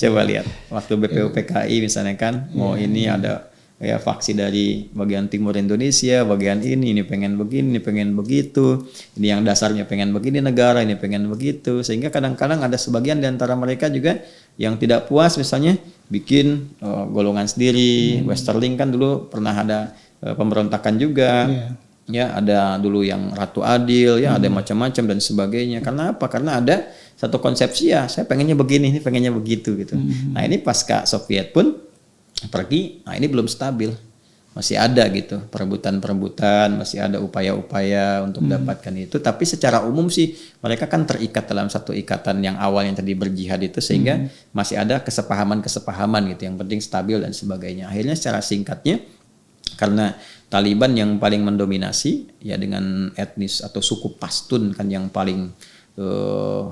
[SPEAKER 2] Coba lihat waktu BPUPKI misalnya kan, mau ini ada ya faksi dari bagian timur Indonesia, bagian ini pengen begini, ini pengen begitu, ini yang dasarnya pengen begini negara, ini pengen begitu, sehingga kadang-kadang ada sebagian di antara mereka juga yang tidak puas misalnya bikin golongan sendiri. Westerling kan dulu pernah ada pemberontakan juga. Ya, ada dulu yang Ratu Adil, ya ada macam-macam dan sebagainya. Karena apa? Karena ada satu konsepsi ya, saya pengennya begini, ini pengennya begitu gitu. Nah, ini pasca Soviet pun pergi, nah ini belum stabil. Masih ada gitu perebutan-perebutan, masih ada upaya-upaya untuk mendapatkan itu. Tapi secara umum sih mereka kan terikat dalam satu ikatan yang awal yang tadi berjihad itu, sehingga masih ada kesepahaman-kesepahaman gitu. Yang penting stabil dan sebagainya. Akhirnya secara singkatnya, karena Taliban yang paling mendominasi ya dengan etnis atau suku Pashtun kan yang paling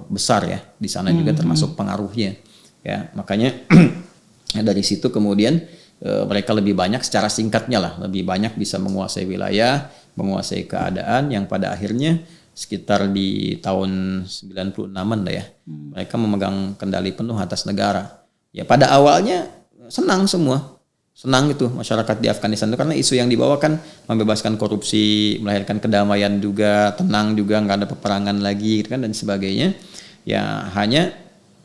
[SPEAKER 2] besar ya di sana juga termasuk pengaruhnya ya, makanya dari situ kemudian mereka lebih banyak secara singkatnya lah, lebih banyak bisa menguasai wilayah, menguasai keadaan yang pada akhirnya sekitar di tahun 96-an lah ya, mereka memegang kendali penuh atas negara. Ya pada awalnya senang semua. Senang gitu masyarakat di Afghanistan itu karena isu yang dibawa kan membebaskan korupsi, melahirkan kedamaian juga, tenang juga, nggak ada peperangan lagi kan dan sebagainya. Ya hanya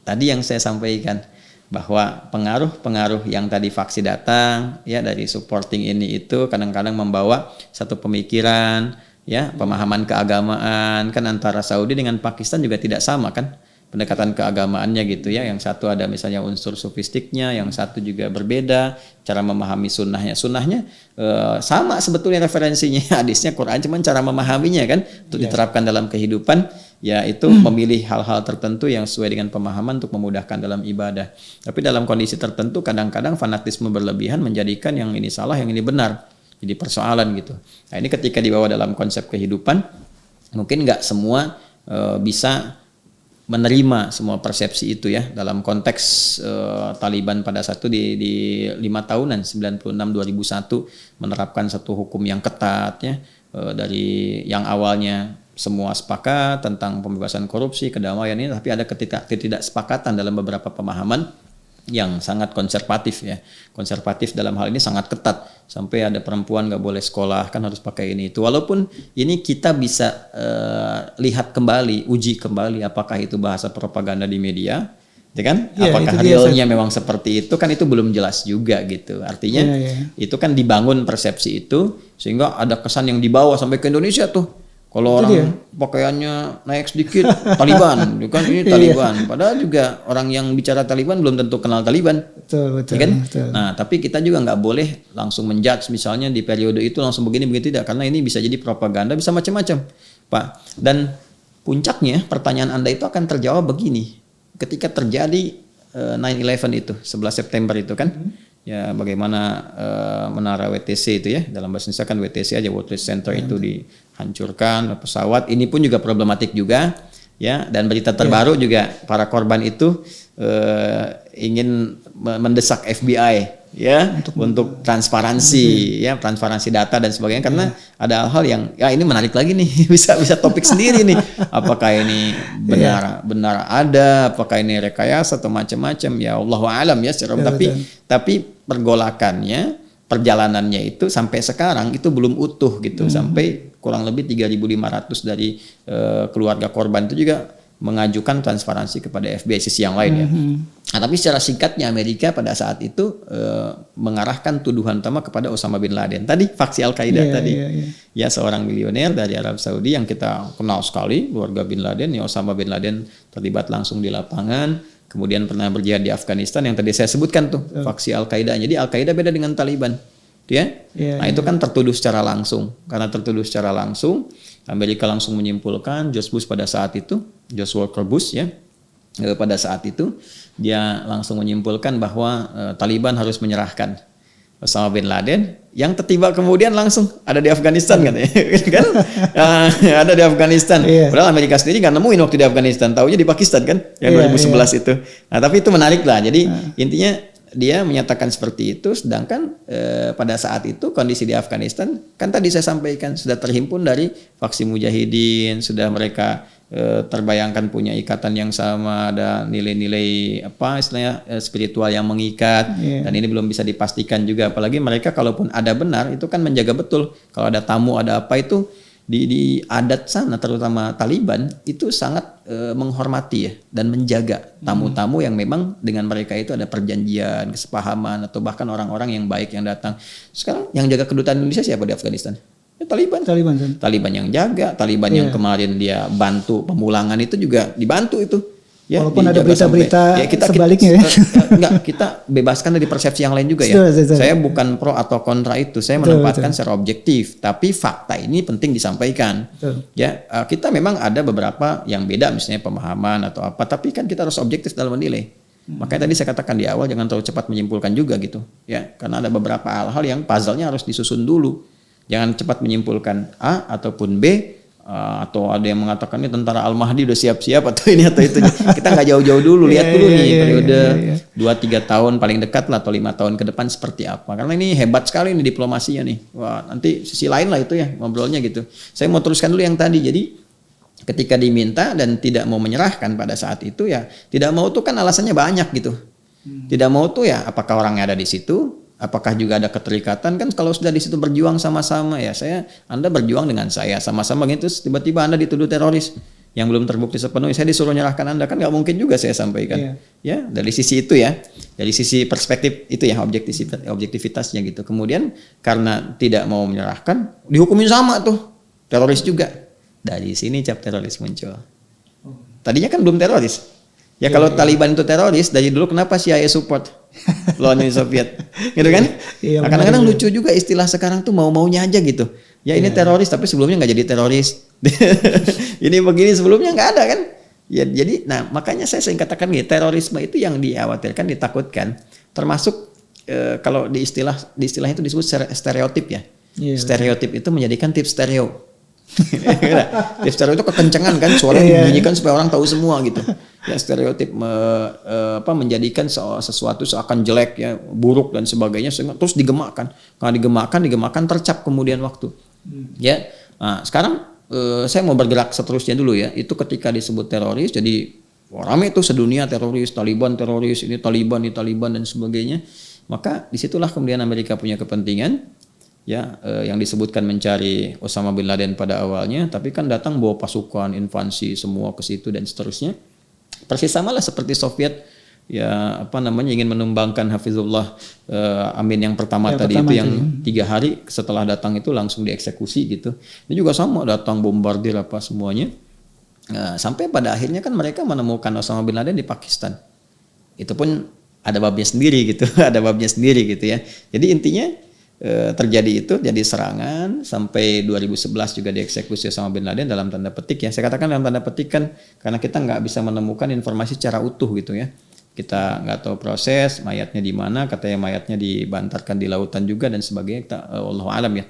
[SPEAKER 2] tadi yang saya sampaikan bahwa pengaruh-pengaruh yang tadi faksi datang ya dari supporting ini itu kadang-kadang membawa satu pemikiran ya, pemahaman keagamaan kan antara Saudi dengan Pakistan juga tidak sama kan. Pendekatan keagamaannya gitu ya, yang satu ada misalnya unsur sufistiknya, yang satu juga berbeda cara memahami sunnahnya sama sebetulnya referensinya hadisnya Quran, cuman cara memahaminya kan untuk diterapkan dalam kehidupan ya itu memilih hal-hal tertentu yang sesuai dengan pemahaman untuk memudahkan dalam ibadah. Tapi dalam kondisi tertentu kadang-kadang fanatisme berlebihan menjadikan yang ini salah, yang ini benar, jadi persoalan gitu. Nah ini ketika dibawa dalam konsep kehidupan mungkin nggak semua bisa menerima semua persepsi itu ya dalam konteks Taliban pada satu di 5 tahunan 96-2001 menerapkan satu hukum yang ketat ya, dari yang awalnya semua sepakat tentang pembebasan korupsi, kedamaian ini, tapi ada ketidaksepakatan dalam beberapa pemahaman yang sangat konservatif ya. Konservatif dalam hal ini sangat ketat. Sampai ada perempuan nggak boleh sekolah, kan harus pakai ini itu. Walaupun ini kita bisa lihat kembali, uji kembali apakah itu bahasa propaganda di media, ya kan? Apakah realnya memang seperti itu, kan itu belum jelas juga gitu. Artinya itu kan dibangun persepsi itu sehingga ada kesan yang dibawa sampai ke Indonesia tuh. Kalau orang pakaiannya naik sedikit Taliban, kan ini Taliban. Padahal juga orang yang bicara Taliban belum tentu kenal Taliban,
[SPEAKER 1] betul,
[SPEAKER 2] ya kan?
[SPEAKER 1] Betul.
[SPEAKER 2] Nah, tapi kita juga nggak boleh langsung menjudge misalnya di periode itu langsung begini begitu tidak, karena ini bisa jadi propaganda, bisa macam-macam, Pak. Dan puncaknya pertanyaan Anda itu akan terjawab begini, ketika terjadi 9/11 itu, 11 September itu kan. Ya bagaimana menara WTC itu ya, dalam bahasa Indonesia kan WTC aja, World Trade Center itu dihancurkan pesawat, ini pun juga problematik juga ya, dan berita terbaru juga para korban itu ingin mendesak FBI ya untuk transparansi ya, transparansi data dan sebagainya, karena ada hal-hal yang ya ini menarik lagi nih bisa topik sendiri nih, apakah ini benar ada, apakah ini rekayasa atau macam-macam ya, Allahu a'lam ya secara tapi pergolakannya, perjalanannya itu sampai sekarang itu belum utuh gitu, sampai kurang lebih 3.500 dari keluarga korban itu juga mengajukan transparansi kepada FBI sisi yang lain ya. Nah, tapi secara singkatnya Amerika pada saat itu mengarahkan tuduhan utama kepada Osama bin Laden. Tadi faksi Al-Qaeda tadi. Ya, seorang milioner dari Arab Saudi yang kita kenal sekali, keluarga bin Laden. Ya, Osama bin Laden terlibat langsung di lapangan, kemudian pernah berjihad di Afghanistan yang tadi saya sebutkan tuh, faksi Al-Qaeda. Jadi Al-Qaeda beda dengan Taliban. Nah, itu kan tertuduh secara langsung. Karena tertuduh secara langsung, Amerika langsung menyimpulkan, George Walker Bush ya, pada saat itu dia langsung menyimpulkan bahwa Taliban harus menyerahkan Osama bin Laden, yang tiba kemudian langsung ada di Afghanistan katanya, kan? Ada di Afghanistan. Padahal Amerika sendiri nggak nemuin waktu di Afghanistan, taunya di Pakistan kan, yang 2011 itu. Nah, tapi itu menarik lah. Jadi intinya dia menyatakan seperti itu, sedangkan pada saat itu kondisi di Afghanistan kan tadi saya sampaikan sudah terhimpun dari faksi mujahidin, sudah mereka terbayangkan punya ikatan yang sama, ada nilai-nilai apa istilahnya spiritual yang mengikat, dan ini belum bisa dipastikan juga, apalagi mereka kalaupun ada benar itu kan menjaga betul kalau ada tamu ada apa itu di adat sana terutama Taliban itu sangat menghormati ya dan menjaga tamu-tamu yang memang dengan mereka itu ada perjanjian, kesepahaman atau bahkan orang-orang yang baik yang datang. Sekarang yang jaga kedutaan Indonesia siapa di Afghanistan? Ya, Taliban yang jaga, Taliban yang kemarin dia bantu pemulangan itu juga dibantu itu. Ya,
[SPEAKER 1] walaupun ada berita-berita sebaliknya
[SPEAKER 2] kita bebaskan dari persepsi yang lain juga ya. Saya bukan pro atau kontra itu, saya menempatkan secara objektif, tapi fakta ini penting disampaikan. Ya, kita memang ada beberapa yang beda misalnya pemahaman atau apa, tapi kan kita harus objektif dalam menilai. Makanya tadi saya katakan di awal jangan terlalu cepat menyimpulkan juga gitu, ya, karena ada beberapa hal-hal yang puzzle-nya harus disusun dulu. Jangan cepat menyimpulkan A ataupun B. Atau ada yang mengatakan ini tentara Al-Mahdi udah siap-siap atau ini atau itu. Kita nggak jauh-jauh dulu, lihat dulu nih periode 2-3 tahun paling dekat lah atau 5 tahun ke depan seperti apa. Karena ini hebat sekali nih diplomasinya nih. Wah, nanti sisi lain lah itu ya ngobrolnya gitu. Saya mau teruskan dulu yang tadi. Jadi ketika diminta dan tidak mau menyerahkan pada saat itu ya, tidak mau tuh kan alasannya banyak gitu. Tidak mau tuh ya apakah orangnya ada di situ? Apakah juga ada keterikatan kan kalau sudah di situ berjuang sama-sama ya Anda berjuang dengan saya sama-sama gitu tiba-tiba Anda dituduh teroris yang belum terbukti sepenuhnya saya disuruh menyerahkan Anda kan nggak mungkin juga saya sampaikan ya dari sisi itu ya dari sisi perspektif itu ya objektivitasnya gitu. Kemudian karena tidak mau menyerahkan dihukumin sama tuh teroris juga, dari sini cap teroris muncul. Tadinya kan belum teroris. Ya kalau Taliban itu teroris dari dulu kenapa CIA support lawan Uni Soviet, gitu kan? Nah, kadang-kadang lucu juga istilah sekarang tuh mau-maunya aja gitu. Ya ini teroris tapi sebelumnya nggak jadi teroris. Ini begini sebelumnya nggak ada kan? Ya jadi, nah makanya saya sering katakan gitu, terorisme itu yang dikhawatirkan, ditakutkan, termasuk kalau di istilah itu disebut stereotip ya. Stereotip itu menjadikan tips stereo. Tips stereo itu kekencangan kan suaranya dibunyikan supaya orang tahu semua gitu. Ya stereotip menjadikan sesuatu seakan jelek ya, buruk dan sebagainya terus digemakkan. Kalau digemakkan tercap kemudian waktu. Ya. Nah, sekarang saya mau bergerak seterusnya dulu ya. Itu ketika disebut teroris jadi rame itu sedunia teroris, Taliban teroris, ini Taliban dan sebagainya. Maka disitulah kemudian Amerika punya kepentingan. Ya, yang disebutkan mencari Osama bin Laden pada awalnya, tapi kan datang bawa pasukan, invasi semua ke situ dan seterusnya. Persis sama lah seperti Soviet, ya ingin menumbangkan Hafizullah Amin yang pertama tadi itu yang 3 hari setelah datang itu langsung dieksekusi gitu. Ini juga sama datang bombardir apa semuanya. Sampai pada akhirnya kan mereka menemukan Osama bin Laden di Pakistan. Itu pun ada babnya sendiri gitu, gitu ya. Jadi intinya terjadi itu, jadi serangan sampai 2011 juga dieksekusi Osama bin Laden dalam tanda petik ya. Saya katakan dalam tanda petik kan karena kita nggak bisa menemukan informasi secara utuh gitu ya. Kita nggak tahu proses mayatnya di mana, katanya mayatnya dibantarkan di lautan juga dan sebagainya. Wallahu alam ya,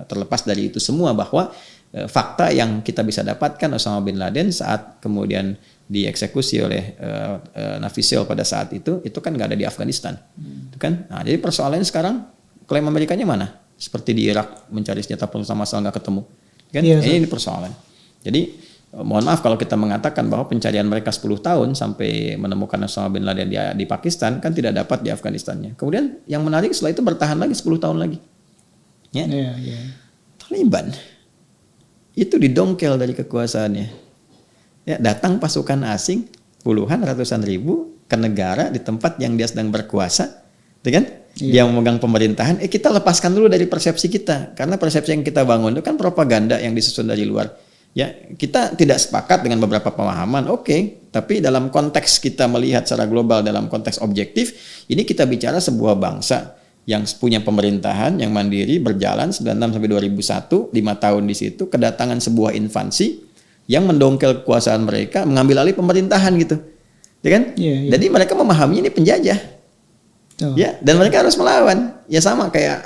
[SPEAKER 2] terlepas dari itu semua bahwa fakta yang kita bisa dapatkan Osama bin Laden saat kemudian dieksekusi oleh Nafisel pada saat itu kan nggak ada di Afghanistan, itu kan. Nah, jadi persoalannya sekarang klaim Amerikanya mana? Seperti di Irak mencari senjata perusahaan masalah nggak ketemu, kan? Ini persoalan. Jadi mohon maaf kalau kita mengatakan bahwa pencarian mereka 10 tahun sampai menemukan Osama bin Laden di Pakistan kan tidak dapat di Afghanistannya. Kemudian yang menarik setelah itu bertahan lagi 10 tahun lagi. Ya. Taliban itu didongkel dari kekuasaannya. ya datang pasukan asing puluhan ratusan ribu ke negara di tempat yang dia sedang berkuasa, gitu kan? Dia memegang pemerintahan, kita lepaskan dulu dari persepsi kita, karena persepsi yang kita bangun itu kan propaganda yang disusun dari luar. Ya, kita tidak sepakat dengan beberapa pemahaman, oke, tapi dalam konteks kita melihat secara global, dalam konteks objektif, ini kita bicara sebuah bangsa yang punya pemerintahan yang mandiri berjalan 96 sampai 2001, 5 tahun di situ, kedatangan sebuah invansi yang mendongkel kekuasaan mereka, mengambil alih pemerintahan gitu. Ya kan? Jadi mereka memahami ini penjajah. Ya, dan mereka harus melawan. Ya sama kayak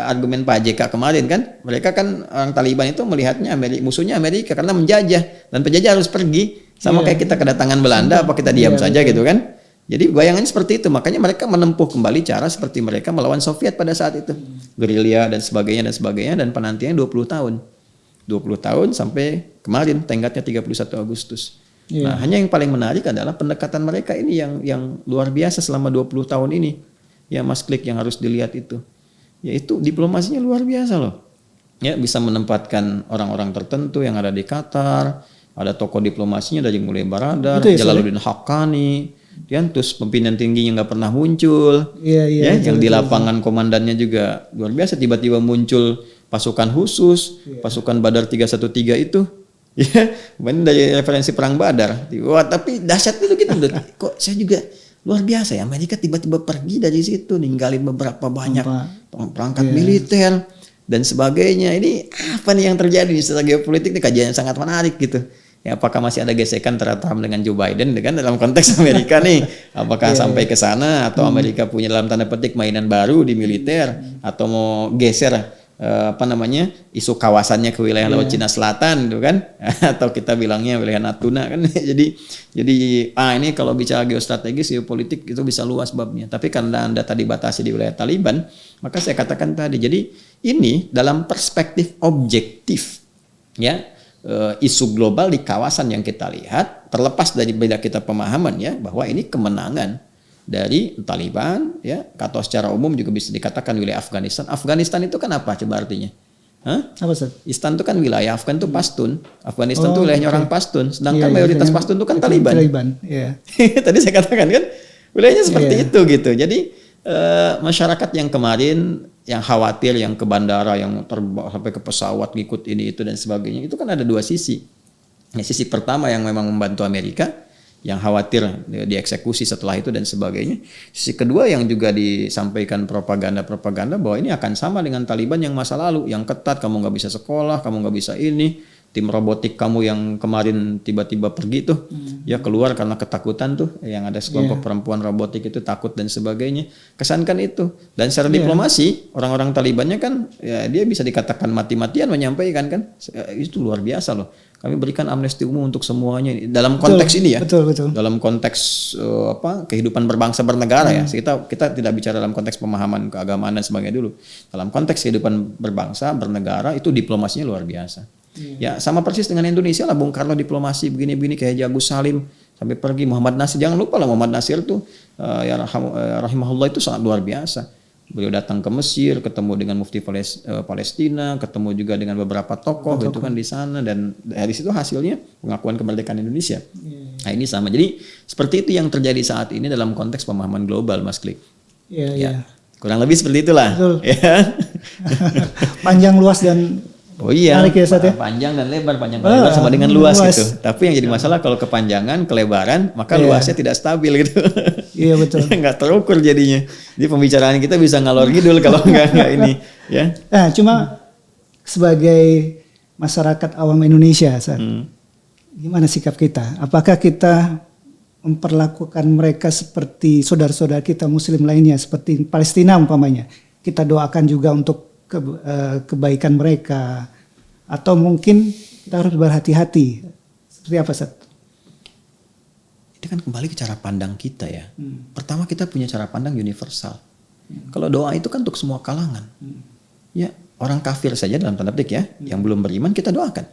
[SPEAKER 2] argumen Pak JK kemarin kan. Mereka kan orang Taliban itu melihatnya musuhnya Amerika karena menjajah, dan penjajah harus pergi. Sama kayak kita kedatangan Belanda, apa kita diam saja gitu kan? Jadi bayangannya seperti itu. Makanya mereka menempuh kembali cara seperti mereka melawan Soviet pada saat itu. Gerilya dan sebagainya dan penantiannya 20 tahun. 20 tahun sampai kemarin tenggatnya 31 Agustus. Nah, hanya yang paling menarik adalah pendekatan mereka ini yang luar biasa selama 20 tahun ini. Ya Mas Klik, yang harus dilihat itu. Yaitu diplomasinya luar biasa loh. Ya, bisa menempatkan orang-orang tertentu yang ada di Qatar, ada tokoh diplomasinya dari mulai Baradar, Jalaluddin Haqqani, terus pimpinan tingginya nggak pernah muncul. Yang di lapangan komandannya juga luar biasa, tiba-tiba muncul pasukan khusus, pasukan Badar 313 itu. Ya, ini dari referensi perang Badar. Wah, tapi dahsyat itu gitu. Kok saya juga luar biasa ya, Amerika tiba-tiba pergi dari situ, ninggalin beberapa banyak perangkat militer dan sebagainya. Ini apa nih yang terjadi di secara geopolitik? Ini kajian yang sangat menarik gitu. Ya, apakah masih ada gesekan antara Trump dengan Joe Biden dengan dalam konteks Amerika nih? Apakah sampai ke sana, atau Amerika punya dalam tanda petik mainan baru di militer, atau mau geser isu kawasannya ke wilayah Laut Cina Selatan gitu kan, atau kita bilangnya wilayah Natuna kan. jadi ini kalau bicara geostrategis, geopolitik itu bisa luas babnya, tapi karena Anda tadi batasi di wilayah Taliban, maka saya katakan tadi, jadi ini dalam perspektif objektif ya, isu global di kawasan yang kita lihat, terlepas dari beda kita pemahaman ya, bahwa ini kemenangan dari Taliban ya, atau secara umum juga bisa dikatakan wilayah Afghanistan. Afghanistan itu kan apa coba artinya?
[SPEAKER 1] Apa Ustaz?
[SPEAKER 2] Istan itu kan wilayah, Afgan itu Pashtun. Afghanistan itu wilayahnya orang Pashtun, sedangkan mayoritas Pashtun itu kan Taliban. Tadi saya katakan kan wilayahnya seperti itu gitu. Jadi masyarakat yang kemarin yang khawatir, yang ke bandara, yang terbang sampai ke pesawat ngikut ini itu dan sebagainya, itu kan ada dua sisi. Nah, sisi pertama yang memang membantu Amerika, yang khawatir dieksekusi setelah itu dan sebagainya. Sisi kedua yang juga disampaikan propaganda bahwa ini akan sama dengan Taliban yang masa lalu, yang ketat, kamu nggak bisa sekolah, kamu nggak bisa ini, tim robotik kamu yang kemarin tiba-tiba pergi tuh, ya keluar karena ketakutan tuh, yang ada sekelompok perempuan robotik itu takut dan sebagainya. Kesankan itu. Dan secara diplomasi, orang-orang Talibannya kan, ya dia bisa dikatakan mati-matian menyampaikan kan, itu luar biasa loh. Kami berikan amnesti umum untuk semuanya dalam konteks ini ya. Betul. Dalam konteks kehidupan berbangsa bernegara ya. Kita tidak bicara dalam konteks pemahaman keagamaan dan sebagainya dulu. Dalam konteks kehidupan berbangsa bernegara itu diplomasinya luar biasa. Ya sama persis dengan Indonesia lah, Bung Karno diplomasi begini-begini, kayak Agus Salim sampai pergi, Muhammad Nasir, jangan lupa lah Muhammad Nasir tuh rahimahullah itu sangat luar biasa. Beliau datang ke Mesir, ketemu dengan mufti Palestina, ketemu juga dengan beberapa tokoh gitu kan di sana, dan dari situ hasilnya pengakuan kemerdekaan Indonesia. Nah ini sama. Jadi seperti itu yang terjadi saat ini dalam konteks pemahaman global, Mas Klik. Kurang lebih seperti itulah. Ya.
[SPEAKER 1] Panjang, luas dan
[SPEAKER 2] panjang dan lebar, lebar sama dengan luas gitu. Tapi yang jadi masalah kalau kepanjangan, kelebaran, maka luasnya tidak stabil gitu.
[SPEAKER 1] Iya betul.
[SPEAKER 2] Nggak terukur jadinya. Jadi pembicaraan kita bisa ngalor ngidul kalau nggak ini. Ya.
[SPEAKER 1] Nah, cuma sebagai masyarakat awam Indonesia, gimana sikap kita? Apakah kita memperlakukan mereka seperti saudara-saudara kita Muslim lainnya, seperti Palestina umpamanya? Kita doakan juga untuk kebaikan mereka, atau mungkin kita harus berhati-hati? Seperti apa, Ustaz?
[SPEAKER 2] Itu kan kembali ke cara pandang kita ya. Pertama kita punya cara pandang universal. Kalau doa itu kan untuk semua kalangan. Ya, orang kafir saja dalam tanda petik ya, yang belum beriman kita doakan.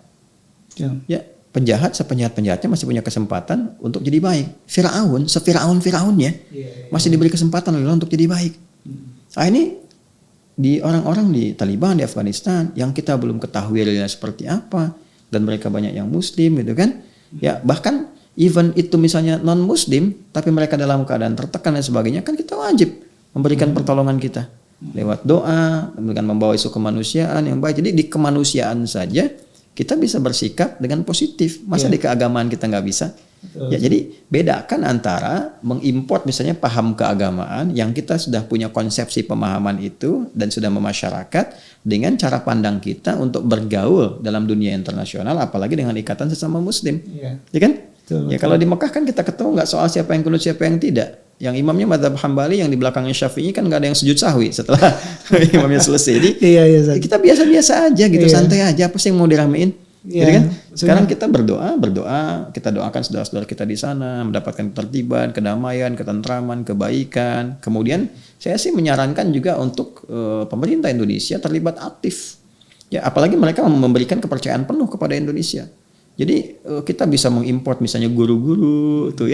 [SPEAKER 2] Ya, penjahat sepenjahat-penjahatnya masih punya kesempatan untuk jadi baik. Fir'aunnya masih diberi kesempatan untuk jadi baik. Nah ini di orang-orang di Taliban, di Afghanistan yang kita belum ketahui realnya seperti apa, dan mereka banyak yang Muslim gitu kan. Ya, bahkan even itu misalnya non muslim tapi mereka dalam keadaan tertekan dan sebagainya, kan kita wajib memberikan pertolongan kita lewat doa, dengan membawa isu kemanusiaan yang baik. Jadi di kemanusiaan saja kita bisa bersikap dengan positif. Masa di keagamaan kita nggak bisa? Ya, jadi bedakan antara mengimport misalnya paham keagamaan yang kita sudah punya konsepsi pemahaman itu dan sudah memasyarakat dengan cara pandang kita untuk bergaul dalam dunia internasional, apalagi dengan ikatan sesama muslim. Ya kan? Betul. Kalau di Mekah kan kita ketemu nggak soal siapa yang kunut siapa yang tidak. Yang imamnya mazhab Hambali, yang di belakangnya Syafi'i, kan nggak ada yang sujud sahwi setelah imamnya selesai. Jadi kita biasa-biasa aja gitu, santai aja. Apa sih yang mau diramein? Jadi kan sekarang kita berdoa, kita doakan saudara-saudara kita di sana mendapatkan ketertiban, kedamaian, ketentraman, kebaikan. Kemudian saya sih menyarankan juga untuk pemerintah Indonesia terlibat aktif. Ya, apalagi mereka memberikan kepercayaan penuh kepada Indonesia. Jadi kita bisa mengimport misalnya guru-guru tuh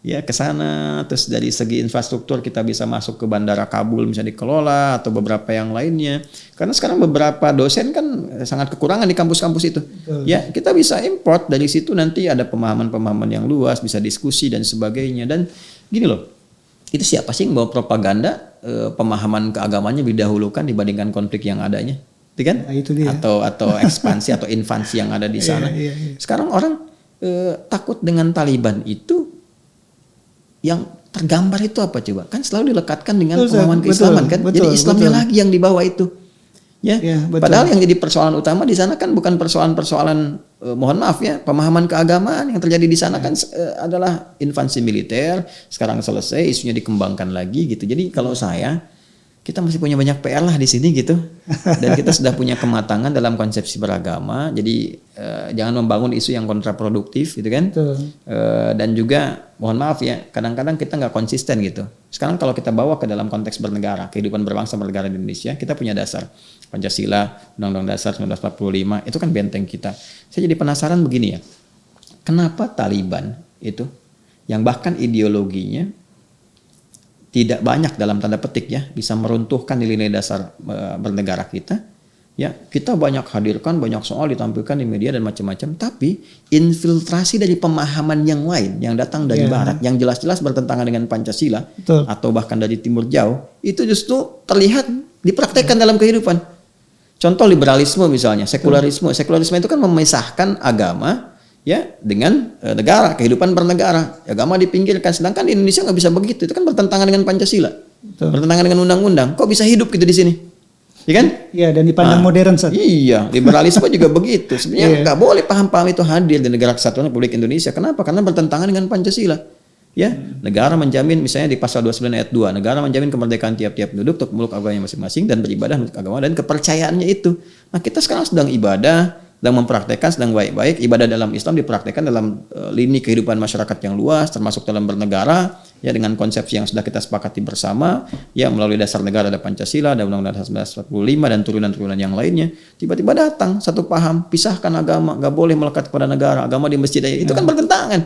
[SPEAKER 2] ya ke sana, terus dari segi infrastruktur kita bisa masuk ke Bandara Kabul misalnya dikelola atau beberapa yang lainnya. Karena sekarang beberapa dosen kan sangat kekurangan di kampus-kampus itu. Betul. Ya, kita bisa import dari situ, nanti ada pemahaman-pemahaman yang luas, bisa diskusi dan sebagainya. Dan gini loh, itu siapa sih yang bawa propaganda pemahaman keagamannya didahulukan dibandingkan konflik yang adanya? Itu kan? Nah, itu dia. Atau ekspansi atau invasi yang ada di sana. Sekarang orang takut dengan Taliban itu. Yang tergambar itu apa coba? Kan selalu dilekatkan dengan pemahaman keislaman kan? Jadi Islamnya lagi yang dibawa itu. Ya, padahal yang jadi persoalan utama di sana kan bukan persoalan mohon maaf ya, pemahaman keagamaan. Yang terjadi di sana kan adalah invasi militer. Sekarang selesai, isunya dikembangkan lagi gitu. Jadi kalau kita masih punya banyak PR lah di sini gitu, dan kita sudah punya kematangan dalam konsepsi beragama. Jadi jangan membangun isu yang kontraproduktif gitu kan. Dan juga mohon maaf ya, kadang-kadang kita nggak konsisten gitu. Sekarang kalau kita bawa ke dalam konteks bernegara, kehidupan berbangsa bernegara di Indonesia, kita punya dasar Pancasila, Undang-Undang Dasar 1945, itu kan benteng kita. Saya jadi penasaran begini ya, kenapa Taliban itu yang bahkan ideologinya tidak banyak dalam tanda petik ya bisa meruntuhkan nilai-nilai dasar bernegara kita. Ya, kita banyak hadirkan, banyak soal ditampilkan di media dan macam-macam, tapi infiltrasi dari pemahaman yang lain yang datang dari barat yang jelas-jelas bertentangan dengan Pancasila atau bahkan dari timur jauh, itu justru terlihat dipraktekkan dalam kehidupan. Contoh liberalisme misalnya, sekularisme. Sekularisme itu kan memisahkan agama ya dengan negara, kehidupan bernegara. Agama dipinggirkan, sedangkan di Indonesia nggak bisa begitu. Itu kan bertentangan dengan Pancasila, bertentangan dengan undang-undang. Kok bisa hidup gitu di sini? Ya kan? Iya, dan dipandang modern saat. Iya, liberalisme juga begitu. Sebenarnya nggak boleh paham-paham itu hadir di negara kesatuan Republik Indonesia. Kenapa? Karena bertentangan dengan Pancasila. Ya, negara menjamin, misalnya di pasal 29 ayat 2, negara menjamin kemerdekaan tiap-tiap penduduk untuk memeluk agamanya masing-masing dan beribadah menurut agama dan kepercayaannya itu. Nah, kita sekarang sedang ibadah, sedang mempraktekkan, sedang baik-baik. Ibadah dalam Islam dipraktekkan dalam lini kehidupan masyarakat yang luas, termasuk dalam bernegara, ya dengan konsepsi yang sudah kita sepakati bersama, ya melalui dasar negara ada Pancasila, ada Undang-Undang 1945 dan turunan-turunan yang lainnya. Tiba-tiba datang satu paham, pisahkan agama, nggak boleh melekat kepada negara, agama di masjid aja. Itu kan bertentangan.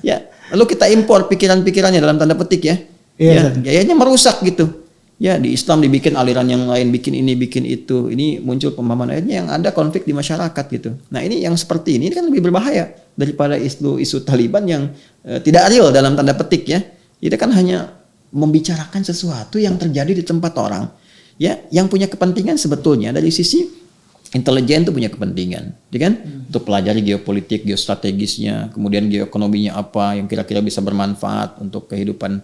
[SPEAKER 2] Ya, lalu kita impor pikiran-pikirannya dalam tanda petik ya. Ya, gayanya merusak gitu. Ya, di Islam dibikin aliran yang lain, bikin ini, bikin itu. Ini muncul pemahaman akhirnya yang ada konflik di masyarakat gitu. Nah, ini yang seperti ini kan lebih berbahaya daripada isu Taliban yang tidak real dalam tanda petik ya. Itu kan hanya membicarakan sesuatu yang terjadi di tempat orang. Ya, yang punya kepentingan sebetulnya dari sisi intelijen itu punya kepentingan, ya kan? Untuk pelajari geopolitik, geostrategisnya, kemudian geoekonominya apa yang kira-kira bisa bermanfaat untuk kehidupan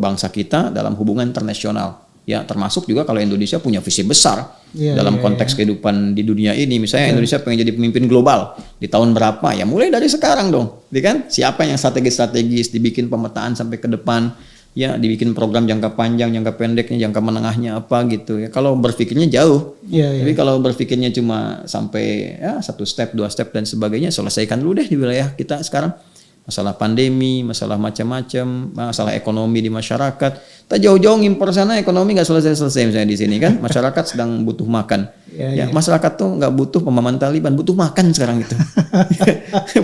[SPEAKER 2] bangsa kita dalam hubungan internasional. Ya, termasuk juga kalau Indonesia punya visi besar dalam konteks kehidupan di dunia ini. Misalnya Indonesia pengen jadi pemimpin global di tahun berapa? Ya mulai dari sekarang dong, ya kan? Siapa yang strategis-strategis, dibikin pemetaan sampai ke depan. Ya, dibikin program jangka panjang, jangka pendeknya, jangka menengahnya apa gitu ya. Kalau berpikirnya jauh, tapi kalau berpikirnya cuma sampai ya 1 step, 2 step dan sebagainya, selesaikan dulu deh di wilayah kita sekarang. Masalah pandemi, masalah macam-macam, masalah ekonomi di masyarakat. Kita jauh-jauh ngimpor sana, ekonomi nggak selesai-selesai misalnya di sini kan. Masyarakat sedang butuh makan. Masyarakat tuh nggak butuh pemahaman Taliban, butuh makan sekarang itu.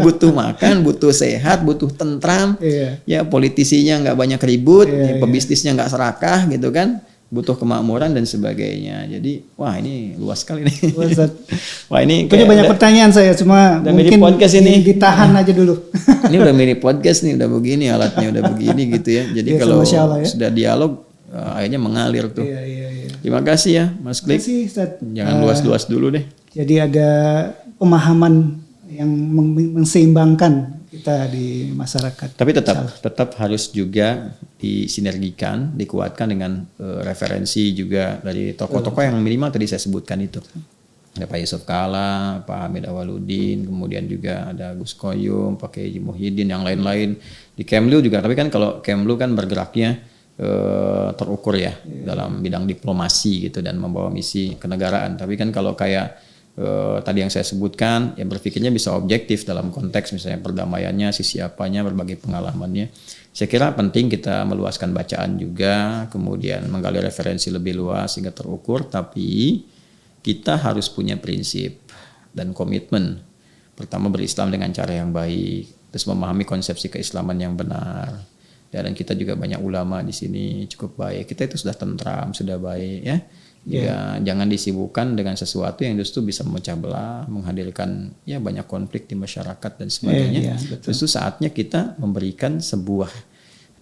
[SPEAKER 2] Butuh makan, butuh sehat, butuh tentram. Ya, politisinya nggak banyak ribut, pebisnisnya nggak serakah gitu kan. butuh kemakmuran dan sebagainya. Jadi wah ini luas sekali nih.
[SPEAKER 1] Ustaz.
[SPEAKER 2] Wah ini
[SPEAKER 1] Punya banyak pertanyaan saya, cuma
[SPEAKER 2] udah
[SPEAKER 1] mungkin
[SPEAKER 2] mirip podcast ini.
[SPEAKER 1] ditahan aja dulu.
[SPEAKER 2] Ini udah mirip podcast nih, udah begini alatnya udah begini gitu ya. Jadi
[SPEAKER 1] Iya,
[SPEAKER 2] kalau
[SPEAKER 1] Masya Allah, ya.
[SPEAKER 2] sudah dialog akhirnya mengalir tuh.
[SPEAKER 1] Iya.
[SPEAKER 2] Terima kasih ya Mas Klik.
[SPEAKER 1] Terima kasih, Ustaz.
[SPEAKER 2] Jangan luas-luas dulu deh.
[SPEAKER 1] Jadi ada pemahaman yang menseimbangkan kita di masyarakat.
[SPEAKER 2] Tapi tetap harus juga disinergikan, dikuatkan dengan referensi juga dari tokoh-tokoh yang minimal tadi saya sebutkan itu. Ada Pak Yusuf Kalla, Pak Hamid Awaludin, kemudian juga ada Gus Koyum, Pak Kiai Muhyiddin, yang lain-lain di Kemlu juga. Tapi kan kalau Kemlu kan bergeraknya terukur ya dalam bidang diplomasi gitu dan membawa misi kenegaraan. Tapi kan kalau kayak tadi yang saya sebutkan, ya berpikirnya bisa objektif dalam konteks misalnya perdamaiannya, sisi apanya, berbagai pengalamannya. Saya kira penting kita meluaskan bacaan juga, kemudian menggali referensi lebih luas sehingga terukur, tapi kita harus punya prinsip dan komitmen. Pertama, berislam dengan cara yang baik, terus memahami konsepsi keislaman yang benar. Dan kita juga banyak ulama di sini cukup baik. Kita itu sudah tentram, sudah baik ya. Ya, jangan disibukkan dengan sesuatu yang justru bisa memecah belah, menghadirkan ya banyak konflik di masyarakat dan sebagainya. Justru saatnya kita memberikan sebuah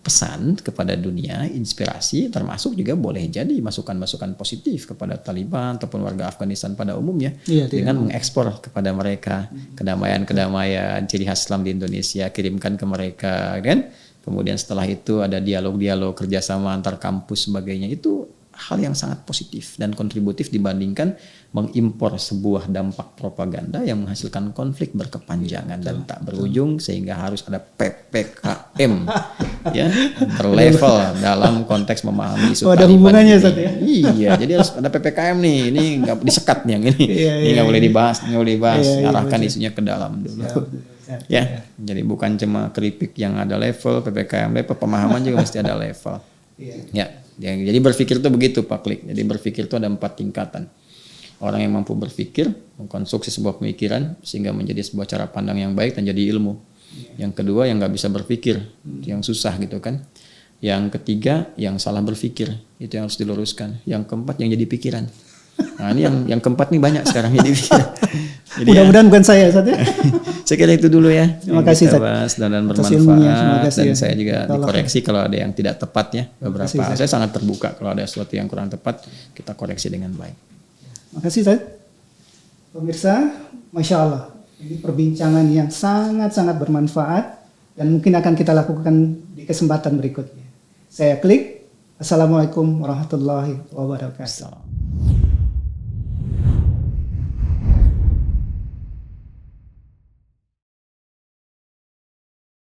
[SPEAKER 2] pesan kepada dunia, inspirasi, termasuk juga boleh jadi masukan-masukan positif kepada Taliban ataupun warga Afghanistan pada umumnya, dengan mengekspor kepada mereka kedamaian-kedamaian, ciri khas Islam di Indonesia, kirimkan ke mereka, kan? Kemudian setelah itu ada dialog-dialog kerjasama antar kampus sebagainya. Itu hal yang sangat positif dan kontributif dibandingkan mengimpor sebuah dampak propaganda yang menghasilkan konflik berkepanjangan dan tak berujung, sehingga harus ada PPKM ya berlevel dalam konteks memahami isu
[SPEAKER 1] ada hubungannya Ustaz ya?
[SPEAKER 2] Iya, jadi harus ada PPKM nih, ini nggak disekat nih yang ini, ini nggak boleh dibahas, arahkan isunya ke dalam dulu. Ya, jadi bukan cuma keripik yang ada level, PPKM level, pemahaman juga mesti ada level. Ya, jadi berpikir itu begitu Pak Klik. Jadi berpikir itu ada 4 tingkatan. Orang yang mampu berpikir, mengkonstruksi sebuah pemikiran sehingga menjadi sebuah cara pandang yang baik dan jadi ilmu. Yang kedua yang nggak bisa berpikir, yang susah gitu kan. Yang ketiga yang salah berpikir, itu yang harus diluruskan. Yang keempat yang jadi pikiran. Nah ini yang keempat nih banyak sekarang jadi pikiran.
[SPEAKER 1] Mudah-mudahan bukan saya Ustaz ya.
[SPEAKER 2] Saya kira itu dulu ya.
[SPEAKER 1] Terima kasih Ustaz.
[SPEAKER 2] Dan bermanfaat. Dan
[SPEAKER 1] ya.
[SPEAKER 2] saya juga dikoreksi kalau ada yang tidak tepat ya. Beberapa saya sangat terbuka kalau ada sesuatu yang kurang tepat, kita koreksi dengan baik.
[SPEAKER 1] Terima kasih Ustaz. Pemirsa, Masya Allah, ini perbincangan yang sangat-sangat bermanfaat dan mungkin akan kita lakukan di kesempatan berikutnya. Saya Klik. Assalamualaikum warahmatullahi wabarakatuh.